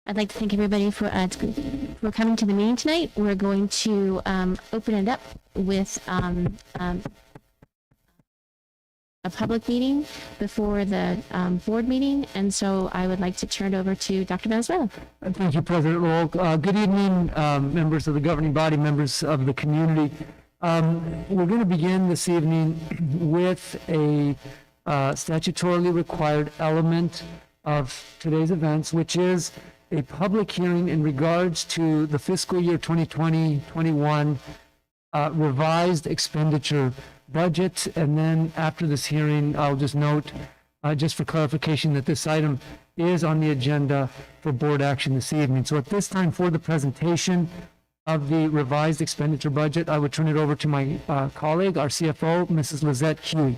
I'd like to thank everybody for coming to the meeting tonight. We're going to open it up with a public meeting before the board meeting, and so I would like to turn it over to Dr. Valenzuela. Thank you, President Lowell. Good evening, members of the governing body, members of the community. We're going to begin this evening with a statutorily required element of today's events, which is a public hearing in regards to the fiscal year 2020-21 revised expenditure budget. And then after this hearing, I'll just note, just for clarification, that this item is on the agenda for board action this evening. So at this time, for the presentation of the revised expenditure budget, I would turn it over to my colleague, our CFO, Mrs. Lizette Huey.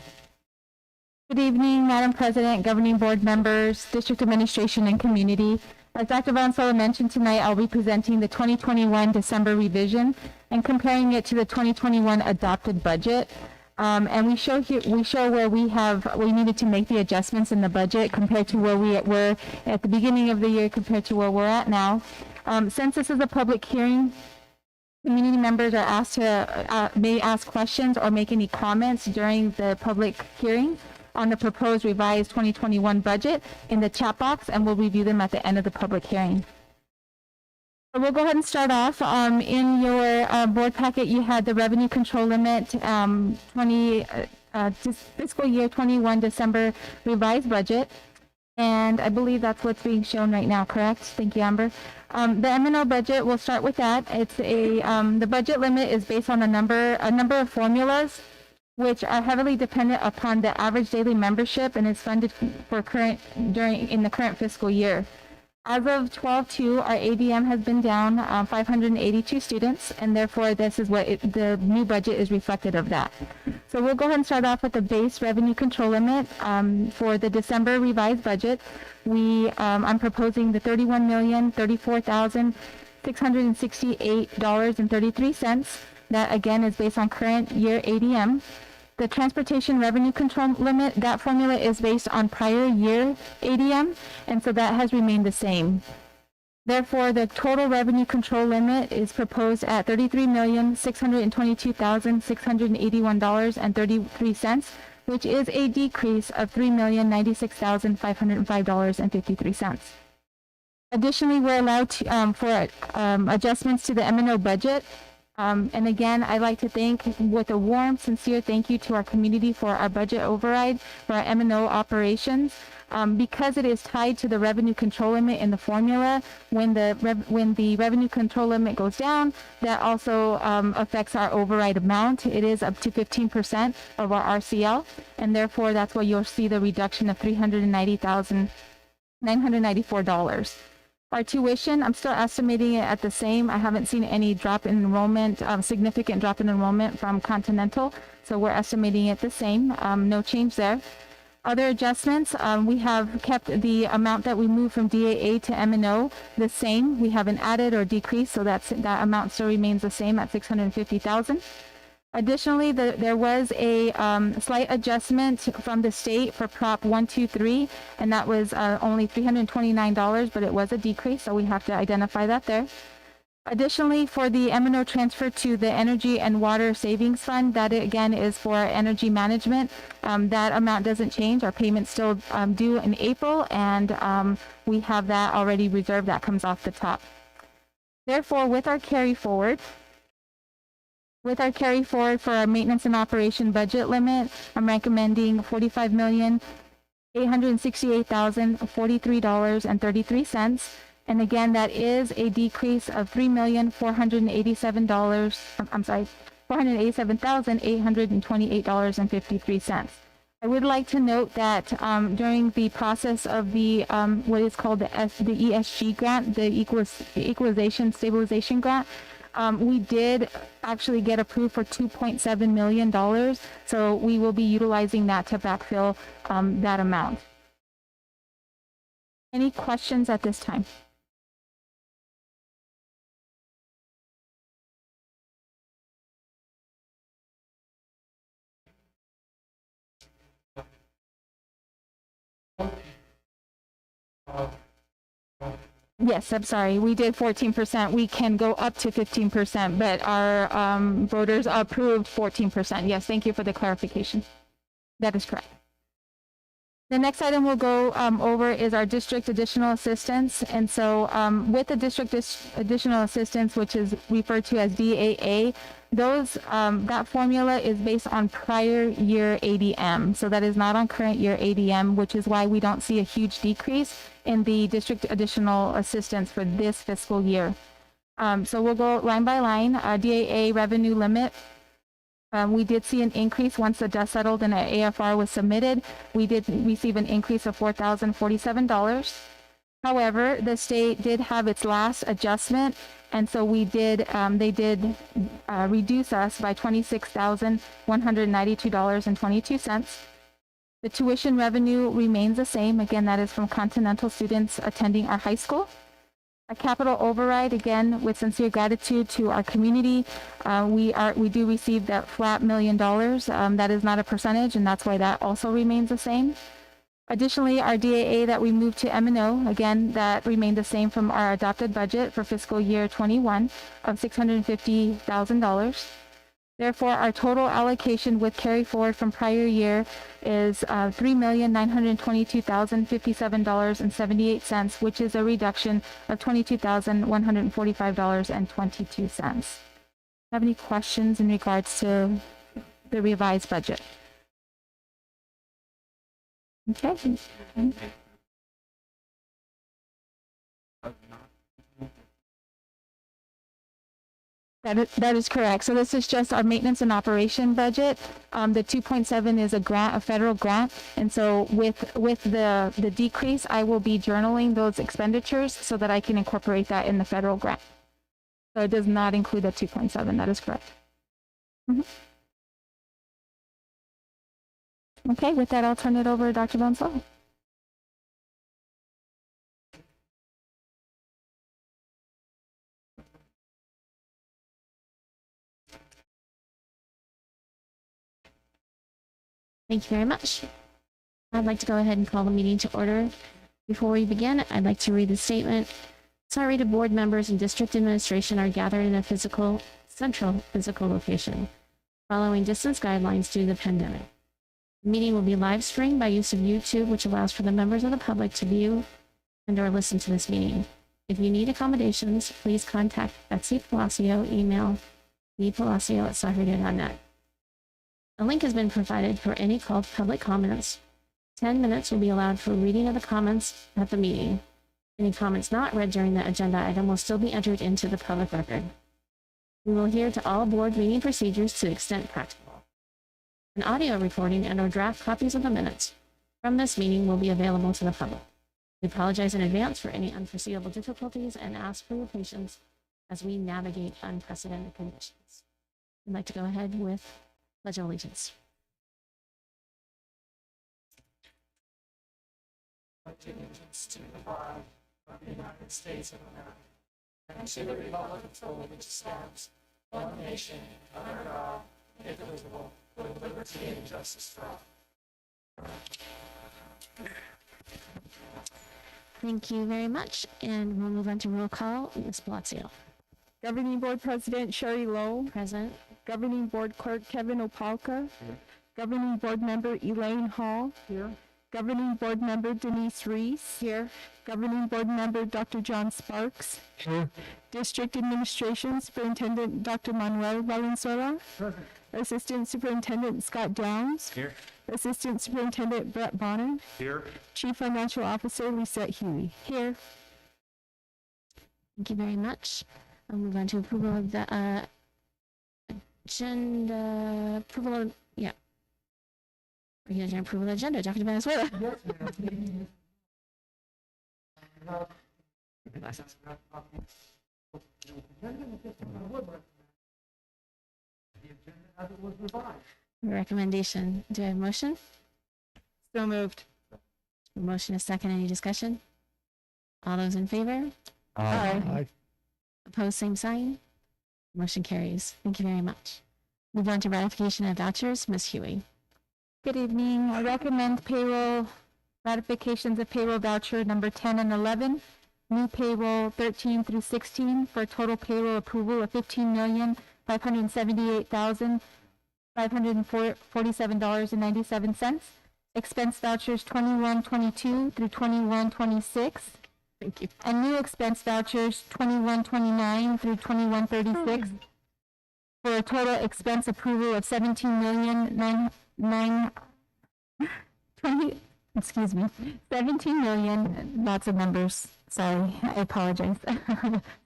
Good evening, Madam President, governing board members, district administration, and community. As Dr. Valenzuela mentioned tonight, I'll be presenting the 2021 December revision and comparing it to the 2021 adopted budget. And we show where we needed to make the adjustments in the budget compared to where we were at the beginning of the year compared to where we're at now. Since this is a public hearing, community members are asked to may ask questions or make any comments during the public hearing on the proposed revised 2021 budget in the chat box, and we'll review them at the end of the public hearing. So we'll go ahead and start off. In your board packet, you had the revenue control limit fiscal year 21 December revised budget. And I believe that's what's being shown right now, correct? Thank you, Amber. The M&O budget, we'll start with that. It's the budget limit is based on a number of formulas, which are heavily dependent upon the average daily membership and is funded for in the current fiscal year. As of 12/2, our ADM has been down 582 students, and therefore this is what the new budget is reflected of that. So we'll go ahead and start off with the base revenue control limit for the December revised budget. I'm proposing the $31,034,668.33. That again is based on current year ADM. The transportation revenue control limit, that formula is based on prior year ADM, and so that has remained the same. Therefore, the total revenue control limit is proposed at $33,622,681.33, which is a decrease of $3,096,505.53. Additionally, we're allowed to, for adjustments to the M&O budget. And again, I'd like to thank with a warm, sincere thank you to our community for our budget override for our M&O operations. Because it is tied to the revenue control limit in the formula, when the revenue control limit goes down, that also affects our override amount. It is up to 15% of our RCL, and therefore that's why you'll see the reduction of $390,994. Our tuition, I'm still estimating it at the same. I haven't seen any drop in enrollment, significant drop in enrollment from Continental, so we're estimating it the same. No change there. Other adjustments, we have kept the amount that we moved from DAA to M&O the same. We haven't added or decreased, so that amount still remains the same at $650,000. Additionally, there was a slight adjustment from the state for Prop 123, and that was only $329, but it was a decrease, so we have to identify that there. Additionally, for the M&O transfer to the Energy and Water Savings Fund, that again is for energy management. That amount doesn't change. Our payment's still due in April, and we have that already reserved. That comes off the top. Therefore, with our carry forward for our maintenance and operation budget limit, I'm recommending $45,868,043.33. And again, that is a decrease of $487,828.53. I would like to note that during the process of the what is called the ESG grant, the Equalization Stabilization Grant, we did actually get approved for $2.7 million. So we will be utilizing that to backfill that amount. Any questions at this time? Yes, I'm sorry. We did 14%. We can go up to 15%, but our voters approved 14%. Yes, thank you for the clarification. That is correct. The next item we'll go over is our district additional assistance. And so with the district additional assistance, which is referred to as DAA, that formula is based on prior year ADM. So that is not on current year ADM, which is why we don't see a huge decrease in the district additional assistance for this fiscal year. So we'll go line by line. DAA revenue limit. We did see an increase once the dust settled and an AFR was submitted. We did receive an increase of $4,047. However, the state did have its last adjustment, and so they did reduce us by $26,192.22. The tuition revenue remains the same. Again, that is from Continental students attending our high school. A capital override, again, with sincere gratitude to our community. We do receive that flat $1 million. That is not a percentage, and that's why that also remains the same. Additionally, our DAA that we moved to M&O, again, that remained the same from our adopted budget for fiscal year 21 of $650,000. Therefore, our total allocation with carry forward from prior year is $3,922,057.78, which is a reduction of $22,145.22. Have any questions in regards to the revised budget? Okay. That is correct. So this is just our maintenance and operation budget. The 2.7 is a grant, a federal grant. And so with the decrease, I will be journaling those expenditures so that I can incorporate that in the federal grant. So it does not include the 2.7. That is correct. Mm-hmm. Okay, with that, I'll turn it over to Dr. Valenzuela. Thank you very much. I'd like to go ahead and call the meeting to order. Before we begin, I'd like to read the statement. Sahuarita board members and district administration are gathered in a central physical location, following distance guidelines due to the pandemic. The meeting will be live streamed by use of YouTube, which allows for the members of the public to view and/or listen to this meeting. If you need accommodations, please contact Betsy Palacio, email bpalacio@sahuarita.net. A link has been provided for any called public comments. 10 minutes will be allowed for reading of the comments at the meeting. Any comments not read during the agenda item will still be entered into the public record. We will adhere to all board meeting procedures to the extent practical. An audio recording and/or draft copies of the minutes from this meeting will be available to the public. We apologize in advance for any unforeseeable difficulties and ask for your patience as we navigate unprecedented conditions. I'd like to go ahead with Pledge of Allegiance. Pledge allegiance to the flag of the United States of America and to the republic for which it stands, one nation, under God, indivisible, with liberty and justice for all. Thank you very much, and we'll move on to roll call. Ms. Palacio. Governing Board President Sherry Lowe. Present. Governing Board Clerk Kevin Opalka. Here. Governing Board Member Elaine Hall. Here. Governing Board Member Denise Reese. Here. Governing Board Member Dr. John Sparks. Here. District Administration Superintendent Dr. Manuel Valenzuela. Present. Assistant Superintendent Scott Downs. Here. Assistant Superintendent Brett Bonner. Here. Chief Financial Officer Lisette Huey. Here. Thank you very much. I'll move on to approval of the agenda. Approval of, yeah. Are you going to approve of the agenda, Dr. Venezuela? Yes, Recommendation. Do I have a motion? So moved. A motion is second. Any discussion? All those in favor? Aye. Opposed, same sign. Motion carries. Thank you very much. Move on to ratification of vouchers. Ms. Huey. Good evening. I recommend payroll Ratifications of payroll voucher number 10 and 11. New payroll 13 through 16 for a total payroll approval of $15,578,547.97. Expense vouchers 21-22 through 21-26. Thank you. And new expense vouchers 21-29 through 21-36 for a total expense approval of 17,000,000, lots of numbers, sorry, I apologize.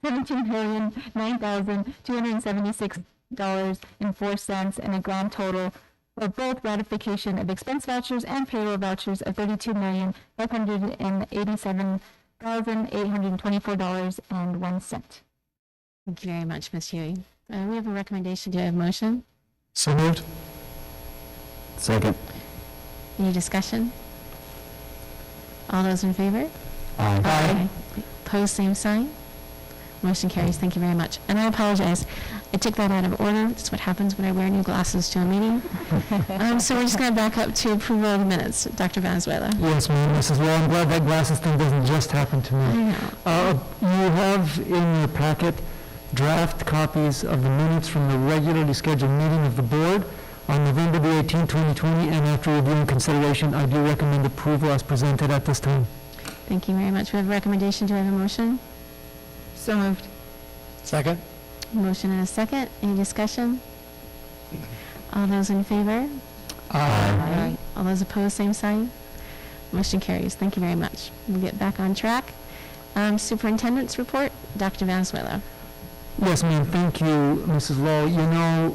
$17,009,276.04 and a grand total of both ratification of expense vouchers and payroll vouchers of $32,587,824.01. Thank you very much, Ms. Huey. We have a recommendation. Do I have a motion? So moved. Second. Any discussion? All those in favor? Aye. Opposed, same sign. Motion carries. Thank you very much. And I apologize. I took that out of order. That's what happens when I wear new glasses to a meeting. So we're just going to back up to approval of the minutes. Dr. Valenzuela. Yes, ma'am, Mrs. Law, I'm glad that glasses thing doesn't just happen to I me. know. You have in your packet draft copies of the minutes from the regularly scheduled meeting of the board on November the 18th, 2020, and after review and consideration, I do recommend approval as presented at this time. Thank you very much. We have a recommendation. Do I have a motion? So moved. Second. Motion and a second. Any discussion? All those in favor? Aye. All those opposed, same sign. Motion carries. Thank you very much. We'll get back on track. Superintendent's report, Dr. Valenzuela. Yes, ma'am. Thank you, Mrs. Lowe. You know,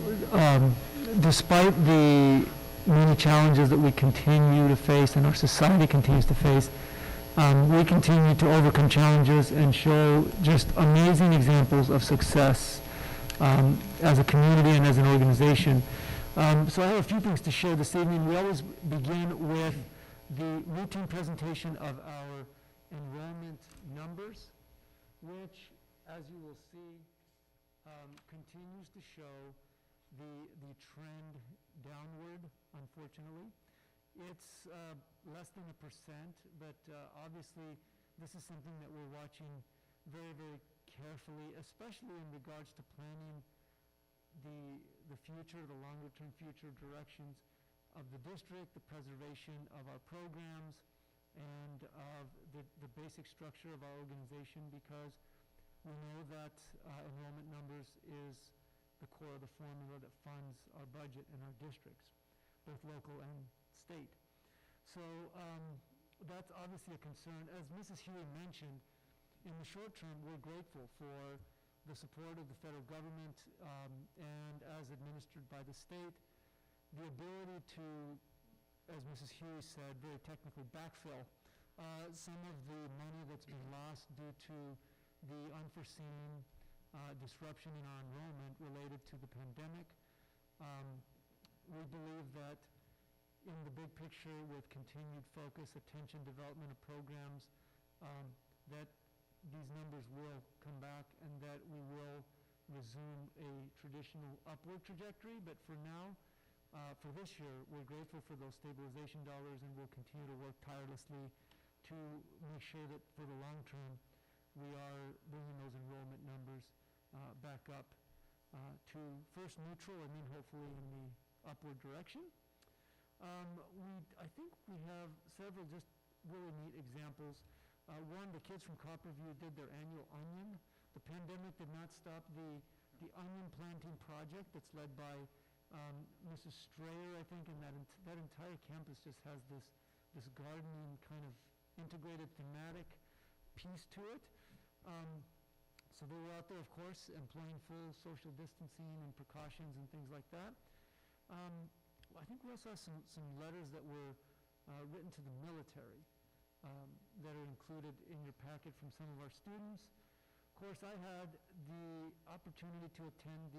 despite the many challenges that we continue to face and our society continues to face, we continue to overcome challenges and show just amazing examples of success as a community and as an organization. So I have a few things to share this evening. We always begin with the routine presentation of our enrollment numbers, which, as you will see, continues to show the trend downward, unfortunately. It's less than 1%, but obviously this is something that we're watching very, very carefully, especially in regards to planning the future, the longer-term future directions of the district, the preservation of our programs, and of the basic structure of our organization, because we know that enrollment numbers is the core of the formula that funds our budget in our districts, both local and state. So that's obviously a concern. As Mrs. Huey mentioned, in the short term, we're grateful for the support of the federal government and as administered by the state, the ability to, as Mrs. Huey said, very technically backfill some of the money that's been lost due to the unforeseen disruption in our enrollment related to the pandemic. We believe that in the big picture, with continued focus, attention, development of programs, that these numbers will come back and that we will resume a traditional upward trajectory. But for now, for this year, we're grateful for those stabilization dollars, and we'll continue to work tirelessly to make sure that for the long term, we are bringing those enrollment numbers back up to first neutral and then hopefully in the upward direction. I think we have several just really neat examples. One, the kids from Copperview did their annual onion. The pandemic did not stop the onion planting project that's led by Mrs. Strayer, I think, and that entire campus just has this gardening kind of integrated thematic piece to it. So they were out there, of course, employing full social distancing and precautions and things like that. I think we also have some letters that were written to the military that are included in your packet from some of our students. Of course, I had the opportunity to attend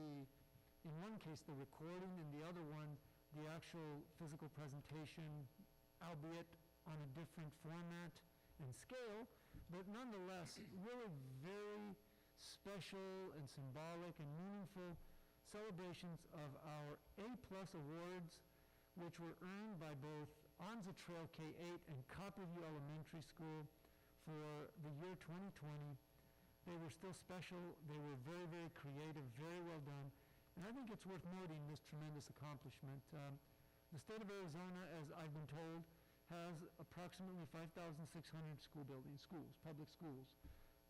in one case, the recording, and the other one, the actual physical presentation, albeit on a different format and scale, but nonetheless, really very special and symbolic and meaningful celebrations of our A+ awards which were earned by both Onza Trail K-8 and Copperview Elementary School for the year 2020. They were still special. They were very, very creative, very well done. And I think it's worth noting this tremendous accomplishment. The state of Arizona, as I've been told, has approximately 5,600 school buildings, public schools.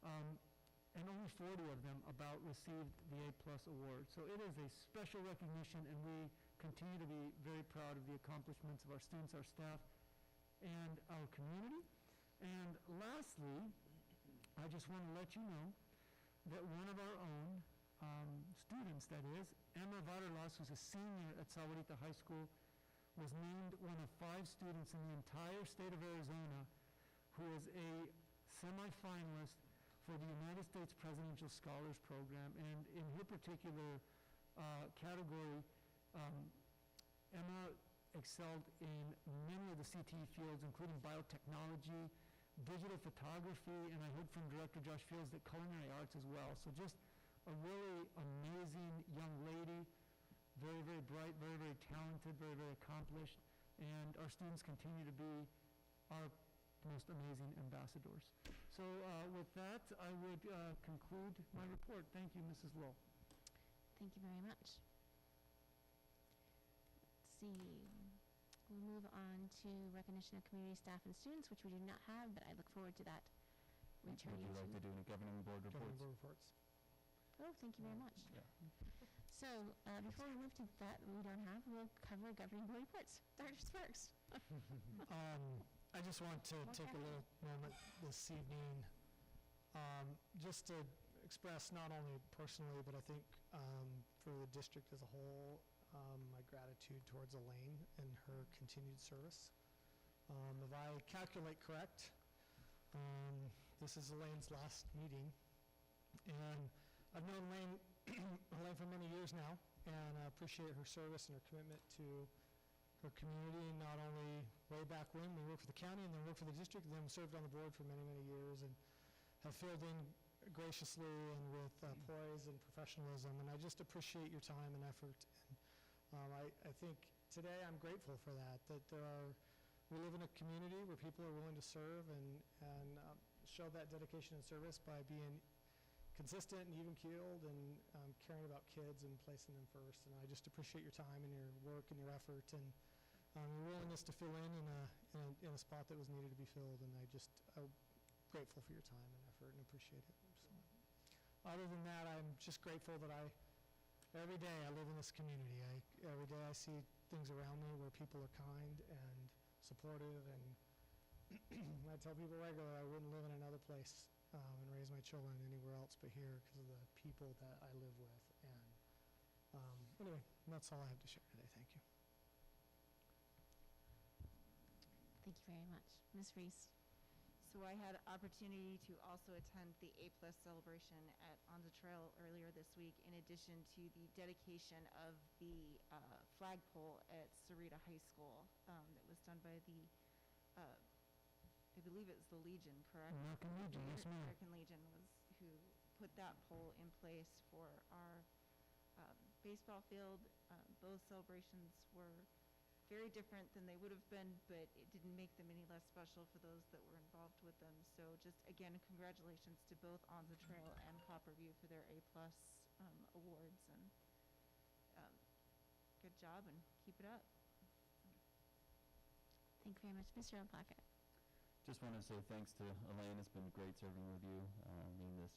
And only 40 of them about received the A+ award. So it is a special recognition, and we continue to be very proud of the accomplishments of our students, our staff, and our community. And lastly, I just want to let you know that one of our own students, that is, Emma Vaterlas, who's a senior at Sahuarita High School, was named one of 5 students in the entire state of Arizona who is a semifinalist for the United States Presidential Scholars Program. And in her particular category, Emma excelled in many of the CTE fields, including biotechnology, digital photography, and I heard from Director Josh Fields that culinary arts as well. So just a really amazing young lady, very, very bright, very, very talented, very, very accomplished, and our students continue to be our most amazing ambassadors. So with that, I would conclude my report. Thank you, Mrs. Lowe. Thank you very much. Let's see. We'll move on to recognition of community staff and students, which we do not have, but I look forward to that. Would you like to do any governing board reports? Oh, thank you very much. Yeah. So before we move to that we'll cover governing board reports. Dr. Sparks. I just want to take a little moment this evening just to express not only personally, but I think for the district as a whole, my gratitude towards Elaine and her continued service. If I calculate correct, this is Elaine's last meeting, and I've known Elaine for many years now, and I appreciate her service and her commitment to her community, not only way back when we worked for the county and then worked for the district, and then served on the board for many, many years, and have filled in graciously and with poise and professionalism, and I just appreciate your time and effort. And I think today I'm grateful for that we live in a community where people are willing to serve and show that dedication and service by being consistent and even-keeled and caring about kids and placing them first. And I just appreciate your time and your work and your effort and your willingness to fill in a spot that was needed to be filled. And I'm grateful for your time and effort and appreciate it. So, other than that, I'm just grateful that every day I live in this community. Every day I see things around me where people are kind and supportive, and I tell people regularly I wouldn't live in another place and raise my children anywhere else but here because of the people that I live with. And anyway, that's all I have to share today. Thank you. Thank you very much. Ms. Reese. So I had opportunity to also attend the A+ celebration on the trail earlier this week, in addition to the dedication of the flagpole at Sahuarita High School that was done by the, I believe it was the Legion, correct? American Legion, yes, ma'am. American Legion was who put that pole in place for our baseball field. Both celebrations were very different than they would have been, but it didn't make them any less special for those that were involved with them. So just again, congratulations to both On the Trail and Copperview for their A+ awards, and good job and keep it up. Thank you very much. Mr. Alpaca. Just want to say thanks to Elaine. It's been great serving with you in this,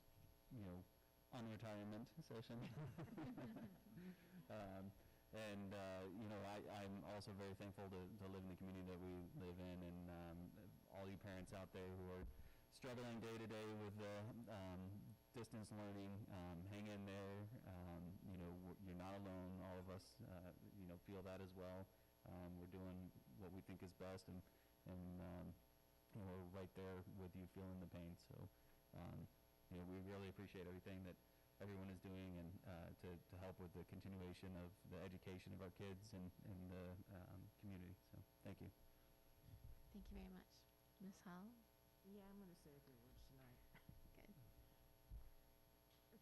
on retirement session. I'm also very thankful to live in the community that we live in, and all you parents out there who are struggling day to day with distance learning, hang in there. You're not alone. All of us, feel that as well. We're doing what we think is best, and we're right there with you feeling the pain. So, we really appreciate everything that everyone is doing, and to help with the continuation of the education of our kids and the community. So thank you. Thank you very much. Ms. Hall. Yeah, I'm going to say a few words tonight. Good.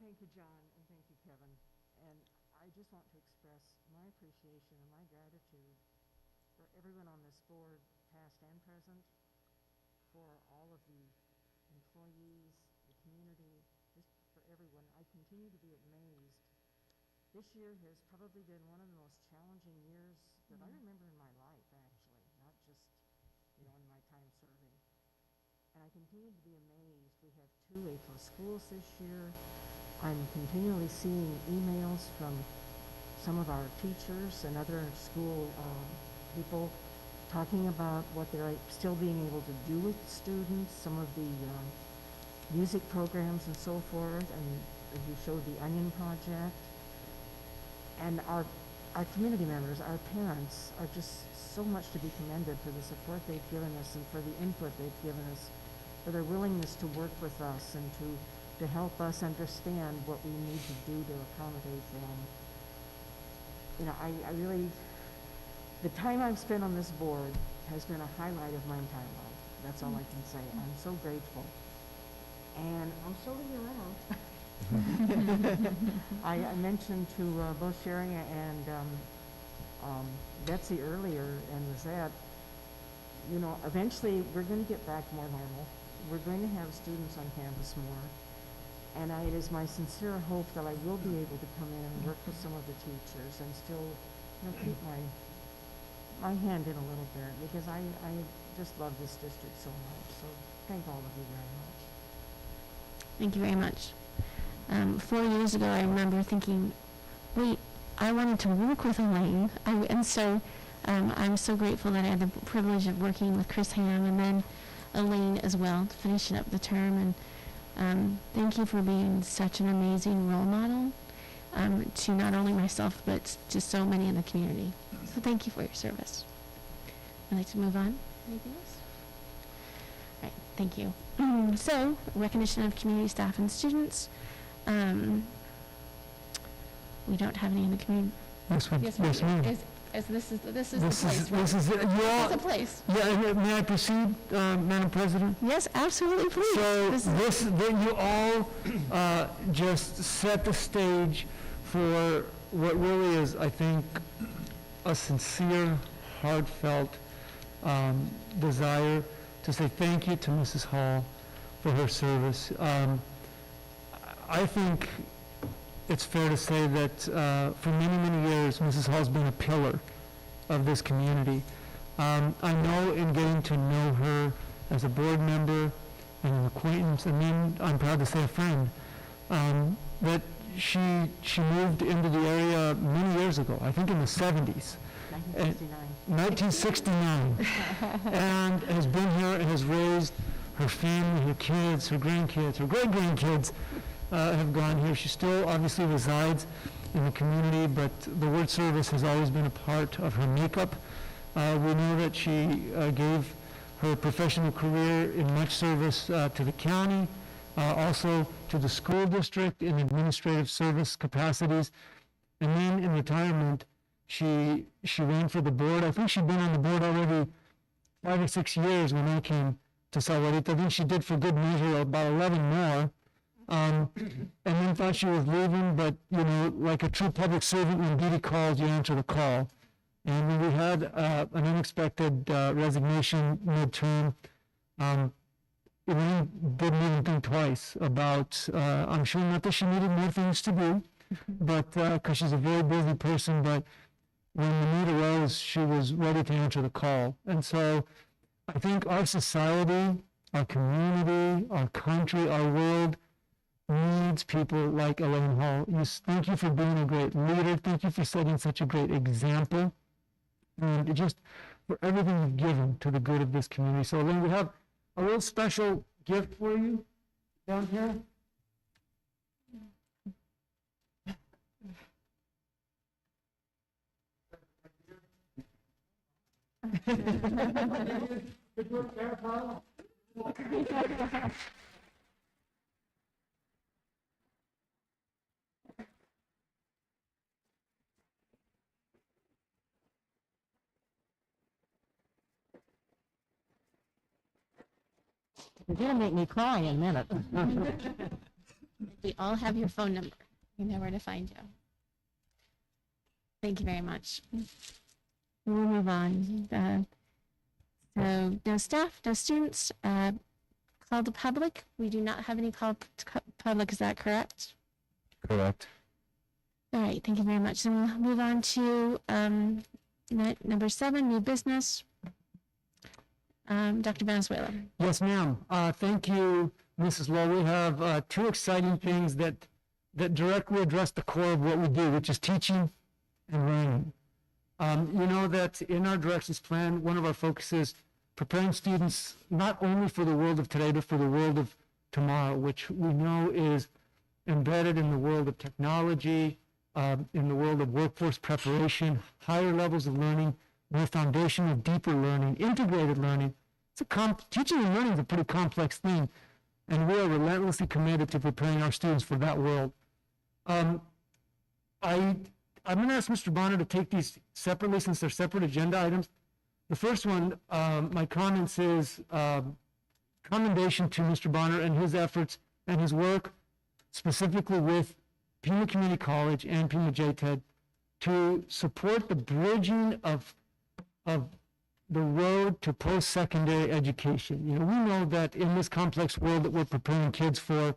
Thank you, John, and thank you, Kevin. And I just want to express my appreciation and my gratitude for everyone on this board, past and present, for all of the employees, the community, just for everyone. I continue to be amazed. This year has probably been one of the most challenging years that I remember in my life, actually, not just, in my time serving. And I continue to be amazed. We have 2 A+ schools this year. I'm continually seeing emails from some of our teachers and other school people talking about what they're still being able to do with students, some of the music programs and so forth, and as you showed the Onion Project. And our community members, our parents, are just so much to be commended for the support they've given us and for the input they've given us, for their willingness to work with us and to help us understand what we need to do to accommodate them. I really, the time I've spent on this board has been a highlight of my entire life. That's all I can say. I'm so grateful. And I'm still around. I mentioned to both Sherry and Betsy earlier, and Lizette, eventually we're going to get back more normal. We're going to have students on campus more. And it is my sincere hope that I will be able to come in and work with some of the teachers and still keep my hand in a little bit, because I just love this district so much. So thank all of you very much. Thank you very much. 4 years ago, I remember thinking, wait, I wanted to work with Elaine. And so I'm so grateful that I had the privilege of working with Chris Ham and then Elaine as well, finishing up the term. And thank you for being such an amazing role model to not only myself, but to so many in the community. So thank you for your service. I'd like to move on. Anything else? All right, thank you. So, recognition of community staff and students. We don't have any in the community. Yes, ma'am. This is the place. This is it. This is the place. Yeah, may I proceed, Madam President? Yes, absolutely, please. So you all just set the stage for what really is, I think, a sincere, heartfelt desire to say thank you to Mrs. Hall for her service. I think it's fair to say that for many, many years, Mrs. Hall's been a pillar of this community. I know in getting to know her as a board member and an acquaintance, I'm proud to say a friend, that she moved into the area many years ago, I think in the 70s. 1969. And has been here and has raised her family, her kids, her grandkids, her great-grandkids have gone here. She still obviously resides in the community, but the word service has always been a part of her makeup. We know that she gave her professional career in much service to the county, also to the school district in administrative service capacities, and then in retirement, she ran for the board. I think she'd been on the board already 5 or 6 years when I came to Sahuarita. I think she did for good measure about 11 more. And then thought she was leaving, but like a true public servant, when duty calls, you answer the call. And when we had an unexpected resignation midterm, Elaine didn't even think twice about, I'm sure not that she needed more things to do, but because she's a very busy person, but when the need arose, she was ready to answer the call. And so I think our society, our community, our country, our world needs people like Elaine Hall. Thank you for being a great leader. Thank you for setting such a great example. And just for everything you've given to the good of this community. So Elaine, we have a little special gift for you down here. You're going to make me cry in a minute. We all have your phone number. You know where to find you. Thank you very much. We'll move on. So no staff, no students. Call to public. We do not have any call to public. Is that correct? Correct. All right. Thank you very much. So we'll move on to number 7, new business. Dr. Valenzuela. Yes, ma'am. Thank you, Mrs. Lowe. We have 2 exciting things that directly address the core of what we do, which is teaching and learning. You know that in our directions plan, one of our focuses preparing students not only for the world of today, but for the world of tomorrow, which we know is embedded in the world of technology, in the world of workforce preparation, higher levels of learning, more foundational, deeper learning, integrated learning. Teaching and learning is a pretty complex thing, and we are relentlessly committed to preparing our students for that world. I'm going to ask Mr. Bonner to take these separately since they're separate agenda items. The first one, my comments is commendation to Mr. Bonner and his efforts and his work, specifically with Pima Community College and Pima JTED, to support the bridging of the road to post-secondary education. You know, we know that in this complex world that we're preparing kids for,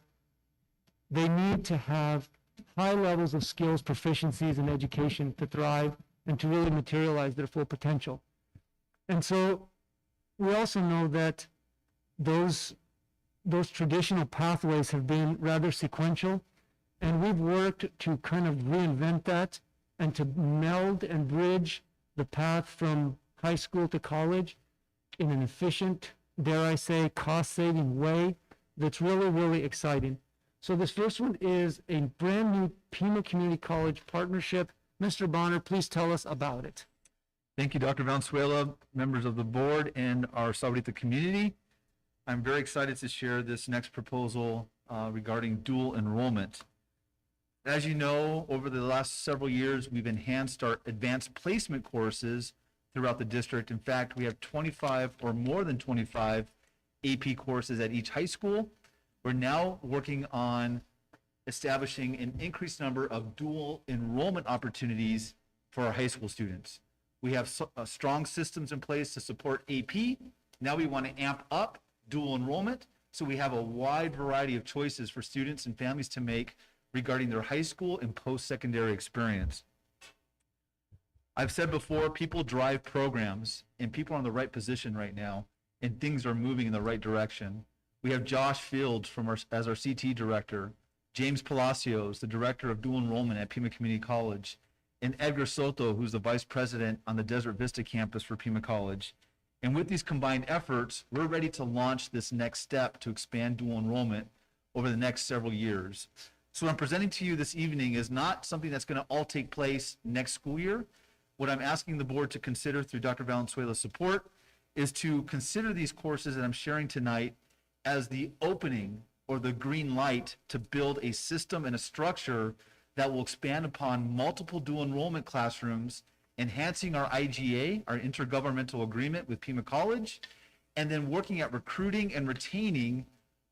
they need to have high levels of skills, proficiencies, and education to thrive and to really materialize their full potential. And so we also know that those traditional pathways have been rather sequential, and we've worked to kind of reinvent that and to meld and bridge the path from high school to college in an efficient, dare I say, cost-saving way that's really, really exciting. So this first one is a brand new Pima Community College partnership. Mr. Bonner, please tell us about it. Thank you, Dr. Valenzuela, members of the board, and our Sahuarita community. I'm very excited to share this next proposal regarding dual enrollment. As you know, over the last several years, we've enhanced our advanced placement courses throughout the district. In fact, we have 25 or more than 25 AP courses at each high school. We're now working on establishing an increased number of dual enrollment opportunities for our high school students. We have strong systems in place to support AP. Now we want to amp up dual enrollment, so we have a wide variety of choices for students and families to make regarding their high school and post-secondary experience. I've said before, people drive programs, and people are in the right position right now, and things are moving in the right direction. We have Josh Fields as our CT director, James Palacios, the director of dual enrollment at Pima Community College, and Edgar Soto, who's the vice president on the Desert Vista campus for Pima College. And with these combined efforts, we're ready to launch this next step to expand dual enrollment over the next several years. So what I'm presenting to you this evening is not something that's going to all take place next school year. What I'm asking the board to consider through Dr. Valenzuela's support is to consider these courses that I'm sharing tonight as the opening or the green light to build a system and a structure that will expand upon multiple dual enrollment classrooms, enhancing our IGA, our intergovernmental agreement with Pima College, and then working at recruiting and retaining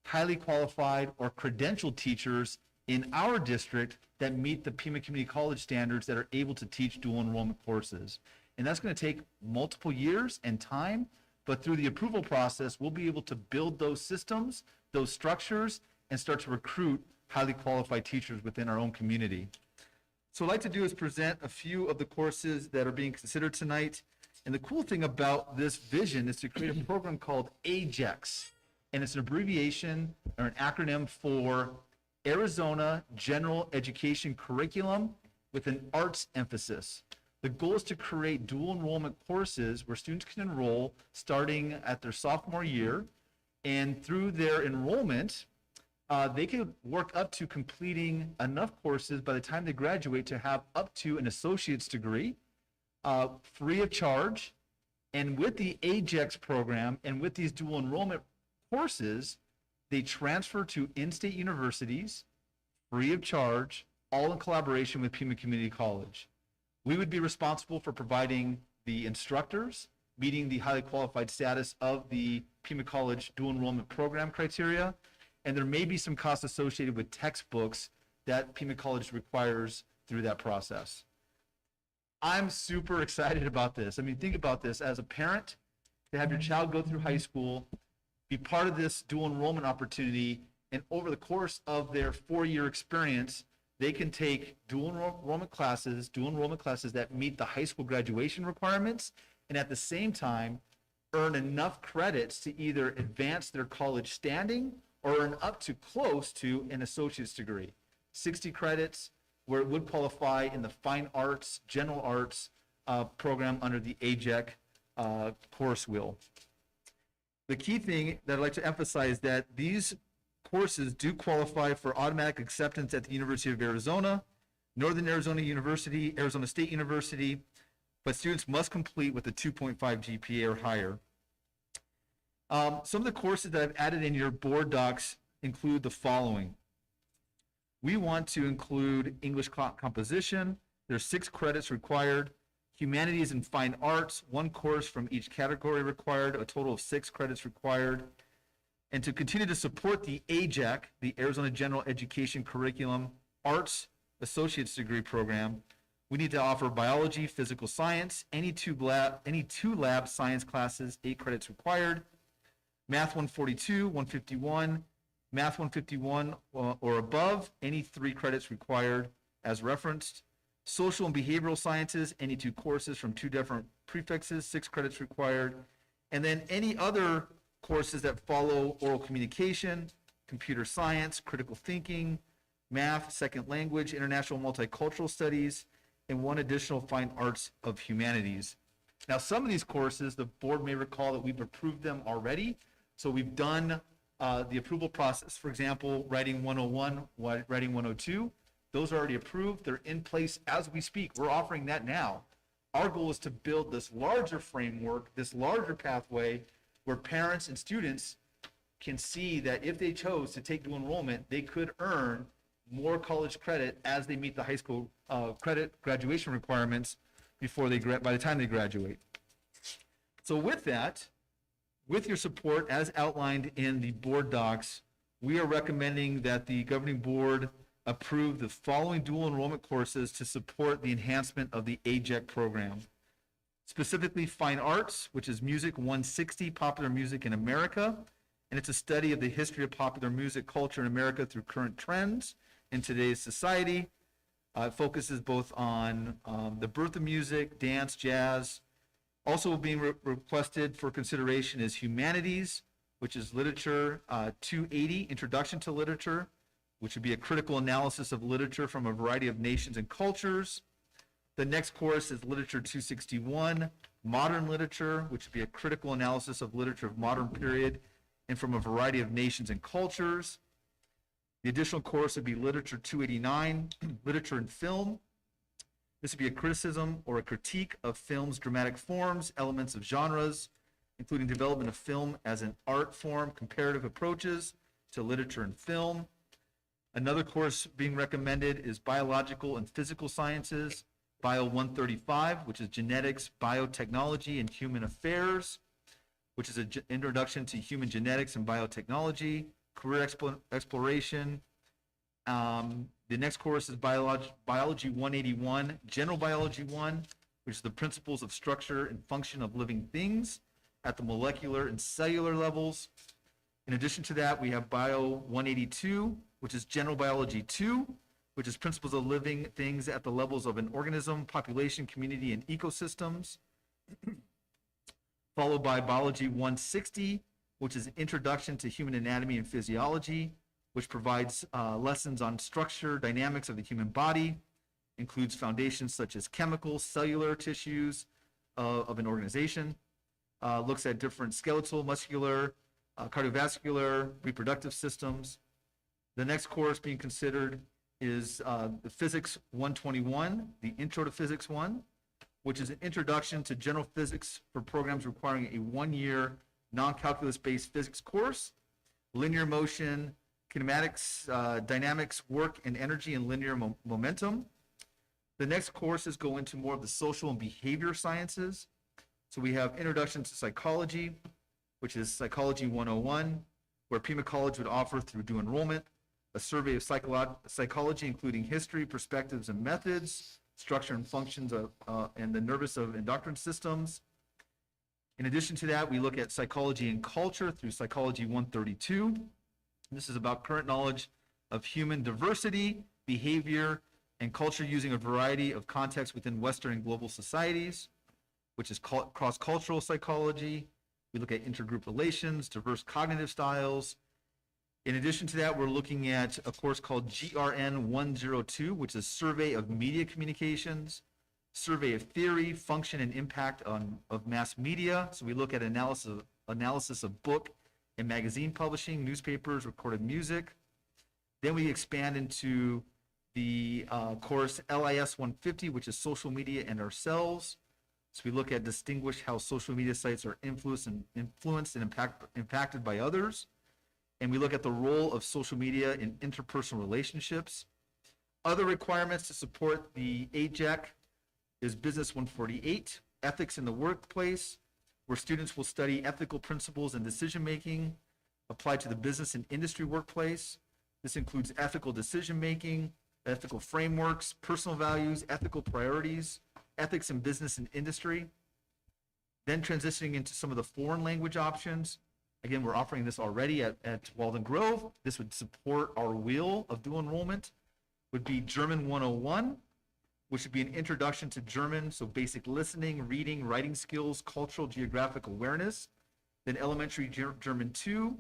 highly qualified or credentialed teachers in our district that meet the Pima Community College standards that are able to teach dual enrollment courses. And that's going to take multiple years and time, but through the approval process, we'll be able to build those systems, those structures, and start to recruit highly qualified teachers within our own community. So what I'd like to do is present a few of the courses that are being considered tonight. And the cool thing about this vision is to create a program called AJEX. And it's an abbreviation or an acronym for Arizona General Education Curriculum with an arts emphasis. The goal is to create dual enrollment courses where students can enroll starting at their sophomore year, and through their enrollment, they can work up to completing enough courses by the time they graduate to have up to an associate's degree, free of charge. And with the AJEX program and with these dual enrollment courses, they transfer to in-state universities, free of charge, all in collaboration with Pima Community College. We would be responsible for providing the instructors, meeting the highly qualified status of the Pima College dual enrollment program criteria, and there may be some costs associated with textbooks that Pima College requires through that process. I'm super excited about this. I mean, think about this as a parent, to have your child go through high school, be part of this dual enrollment opportunity, and over the course of their 4-year experience, they can take dual enrollment classes that meet the high school graduation requirements, and at the same time, earn enough credits to either advance their college standing or earn up to close to an associate's degree. 60 credits, where it would qualify in the fine arts, general arts program under the AJEC course wheel. The key thing that I'd like to emphasize that these courses do qualify for automatic acceptance at the University of Arizona, Northern Arizona University, Arizona State University, but students must complete with a 2.5 GPA or higher. Some of the courses that I've added in your board docs include the following. We want to include English composition. There's 6 credits required. Humanities and fine arts, 1 course from each category required, a total of 6 credits required. And to continue to support the AJEC, the Arizona General Education Curriculum Arts Associate's Degree Program, we need to offer biology, physical science, any two lab science classes, 8 credits required. Math 142, 151, Math 151 or above, any 3 credits required as referenced. Social and behavioral sciences, any 2 courses from 2 different prefixes, 6 credits required. And then any other courses that follow oral communication, computer science, critical thinking, math, second language, international multicultural studies, and 1 additional fine arts of humanities. Now, some of these courses, the board may recall that we've approved them already. So we've done the approval process. For example, writing 101, writing 102, those are already approved. They're in place as we speak. We're offering that now. Our goal is to build this larger framework, this larger pathway where parents and students can see that if they chose to take dual enrollment, they could earn more college credit as they meet the high school credit graduation requirements by the time they graduate. So with that, with your support as outlined in the board docs, we are recommending that the governing board approve the following dual enrollment courses to support the enhancement of the AJEC program. Specifically, fine arts, which is music 160, popular music in America, and it's a study of the history of popular music culture in America through current trends in today's society. It focuses both on the birth of music, dance, jazz. Also being requested for consideration is humanities, which is literature 280, introduction to literature, which would be a critical analysis of literature from a variety of nations and cultures. The next course is literature 261, modern literature, which would be a critical analysis of literature of modern period and from a variety of nations and cultures. The additional course would be literature 289, literature and film. This would be a criticism or a critique of film's dramatic forms, elements of genres, including development of film as an art form, comparative approaches to literature and film. Another course being recommended is biological and physical sciences, Bio 135, which is genetics, biotechnology, and human affairs, which is an introduction to human genetics and biotechnology, career exploration. The next course is Biology 181, General Biology 1, which is the principles of structure and function of living things at the molecular and cellular levels. In addition to that, we have Bio 182, which is General Biology 2, which is principles of living things at the levels of an organism, population, community, and ecosystems. Followed by Biology 160, which is Introduction to Human Anatomy and Physiology, which provides lessons on structure, dynamics of the human body, includes foundations such as chemical, cellular tissues of an organization, looks at different skeletal, muscular, cardiovascular, reproductive systems. The next course being considered is the Physics 121, the Intro to Physics 1, which is an introduction to general physics for programs requiring a 1-year non-calculus-based physics course, linear motion, kinematics, dynamics, work and energy, and linear momentum. The next courses go into more of the social and behavior sciences. So we have Introduction to Psychology, which is Psychology 101, where Pima College would offer through due enrollment a survey of psychology, including history, perspectives, and methods structure and functions of, and the nervous of endocrine systems. In addition to that, we look at psychology and culture through Psychology 132. This is about current knowledge of human diversity, behavior, and culture using a variety of contexts within Western and global societies, which is cross-cultural psychology. We look at intergroup relations, diverse cognitive styles. In addition to that, we're looking at a course called GRN 102, which is Survey of Media Communications, Survey of Theory, Function, and Impact of Mass Media. So we look at analysis of book and magazine publishing, newspapers, recorded music. Then we expand into the course LIS 150, which is Social Media and Ourselves. So we look at distinguish how social media sites are influenced and impacted by others. And we look at the role of social media in interpersonal relationships. Other requirements to support the AJEC is Business 148, Ethics in the Workplace, where students will study ethical principles and decision-making applied to the business and industry workplace. This includes ethical decision-making, ethical frameworks, personal values, ethical priorities, ethics in business and industry. Then transitioning into some of the foreign language options. Again, we're offering this already at Walden Grove. This would support our wheel of dual enrollment. Would be German 101, which would be an introduction to German, so basic listening, reading, writing skills, cultural, geographic awareness. Then elementary German 2,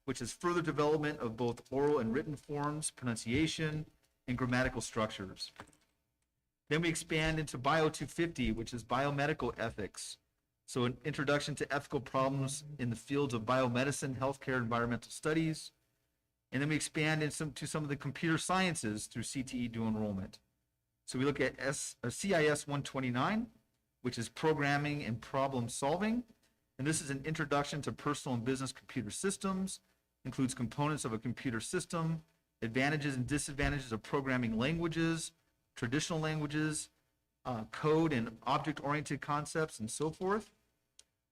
which is further development of both oral and written forms, pronunciation, and grammatical structures. Then we expand into Bio 250, which is biomedical ethics. So an introduction to ethical problems in the fields of biomedicine, healthcare, environmental studies. And then we expand into some of the computer sciences through CTE dual enrollment. So we look at CIS 129, which is programming and problem solving. And this is an introduction to personal and business computer systems, includes components of a computer system, advantages and disadvantages of programming languages, traditional languages, code and object-oriented concepts, and so forth.